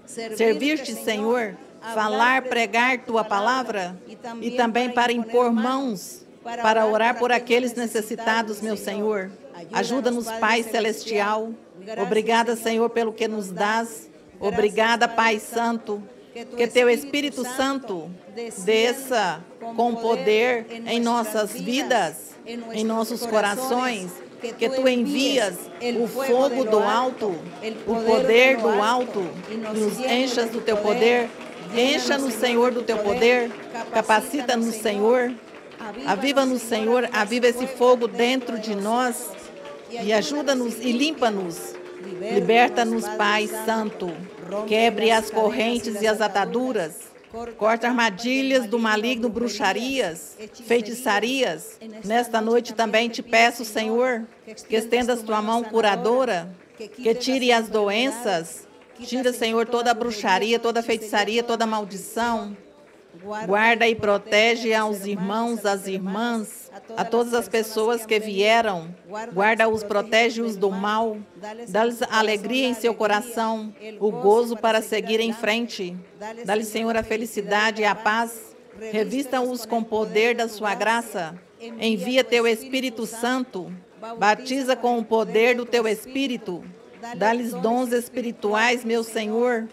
servir-Te, Senhor, falar, pregar Tua palavra, e também para impor mãos, para orar por aqueles necessitados, meu Senhor. Ajuda-nos, Pai Celestial. Obrigada, Senhor, pelo que nos dás. Obrigada, Pai Santo. Que Teu Espírito Santo desça com poder em nossas vidas, em nossos corações. Que Tu envias o fogo do alto, o poder do alto, e nos enchas do Teu poder. Encha-nos, Senhor, do Teu poder. Capacita-nos, Senhor. Aviva-nos, Senhor. Aviva esse fogo dentro de nós. E ajuda-nos e limpa-nos. Liberta-nos, Pai Santo. Quebre as correntes e as ataduras. Corta armadilhas do maligno, bruxarias, feitiçarias. Nesta noite também Te peço, Senhor, que estendas Tua mão curadora, que tire as doenças. Tira, Senhor, toda a bruxaria, toda a feitiçaria, toda a maldição. Guarda e protege aos irmãos, às irmãs, a todas as pessoas que vieram. Guarda-os, protege-os do mal. Dá-lhes alegria em seu coração, o gozo para seguir em frente. Dá-lhes, Senhor, a felicidade e a paz. Revista-os com poder da Sua graça. Envia Teu Espírito Santo. Batiza com o poder do Teu Espírito. Dá-lhes dons espirituais, meu Senhor.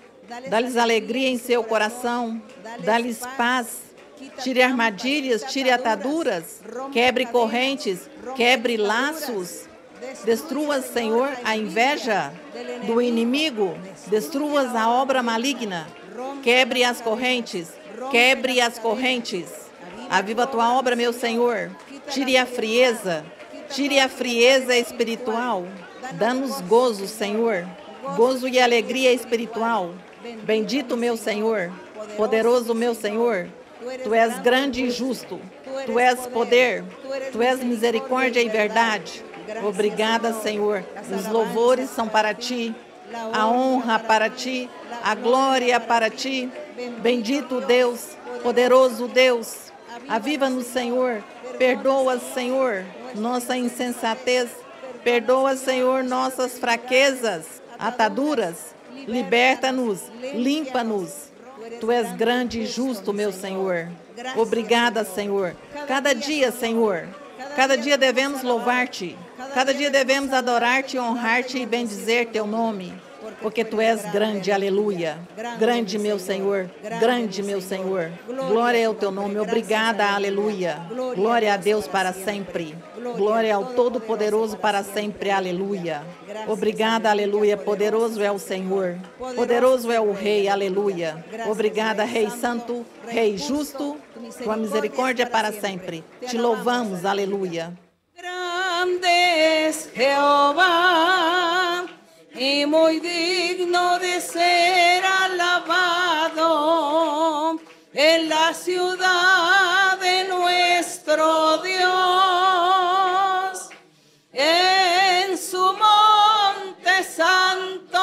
Dá-lhes alegria em seu coração. Dá-lhes paz. Tire armadilhas, tire ataduras. Quebre correntes, quebre laços. Destrua, Senhor, a inveja do inimigo. Destrua a obra maligna. Quebre as correntes. Quebre as correntes. Aviva a Tua obra, meu Senhor. Tire a frieza. Tire a frieza espiritual. Dá-nos gozo, Senhor, gozo e alegria espiritual. Bendito, meu Senhor, poderoso, meu Senhor. Tu és grande e justo. Tu és poder. Tu és misericórdia e verdade. Obrigada, Senhor. Os louvores são para Ti. a honra para ti, a glória para ti. Bendito Deus, poderoso Deus, aviva-nos, Senhor. Perdoa, Senhor, nossa insensatez. Perdoa, Senhor, nossas fraquezas, ataduras. Liberta-nos, limpa-nos. Tu és grande e justo, meu Senhor. Obrigada, Senhor. Cada dia, Senhor, cada dia devemos louvar-te. Cada dia devemos adorar-te, honrar-te e bendizer teu nome. Porque tu és grande, aleluia. Grande, meu Senhor. Grande, meu Senhor. Glória ao teu nome. Obrigada, aleluia. Glória a Deus para sempre. Glória ao Todo-Poderoso para sempre, aleluia. Obrigada, aleluia. Poderoso é o Senhor. Poderoso é o Rei, aleluia. Obrigada, Rei Santo, Rei Justo. Tua misericórdia para sempre. Te louvamos, aleluia. Grande es Jehová y muy digno de ser alabado en la ciudad de nuestro Dios, en su monte santo,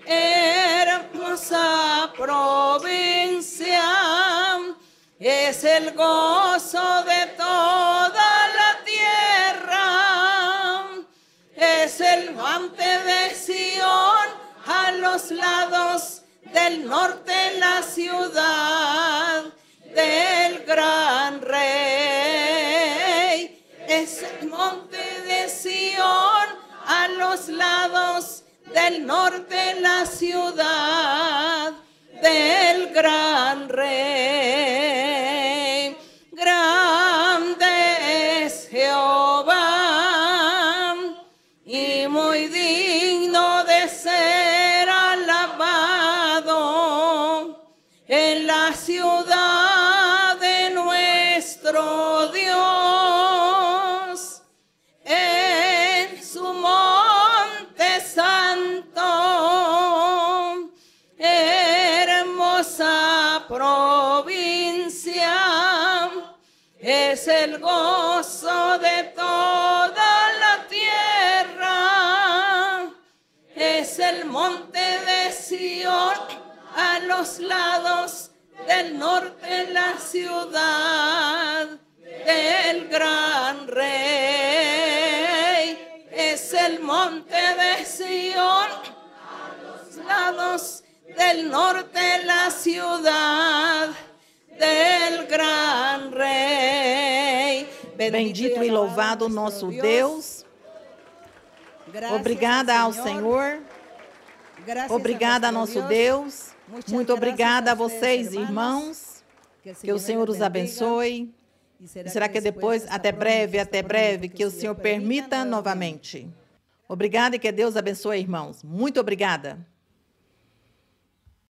hermosa provincia, es el gozo de toda la tierra, es el monte de Sión, a los lados del norte la ciudad del gran rey. Es el monte de Sión, a los lados del norte la ciudad del gran rey. Grande es Jehová y muy digno de ser alabado en la ciudad de nuestro Dios, en su monte santo, hermosa provincia, es el gozo de toda la tierra, es el monte de Sión, a los lados del norte la ciudad del gran rey, es el monte de Sión, a los lados del norte la ciudad del gran rei. Bendito e louvado nosso Deus. Obrigada ao Senhor. Obrigada a nosso Deus. Muito obrigada a vocês, irmãos. Que o Senhor os abençoe. E será que depois, até breve, que o Senhor permita novamente. Obrigada e que Deus abençoe, irmãos. Muito obrigada.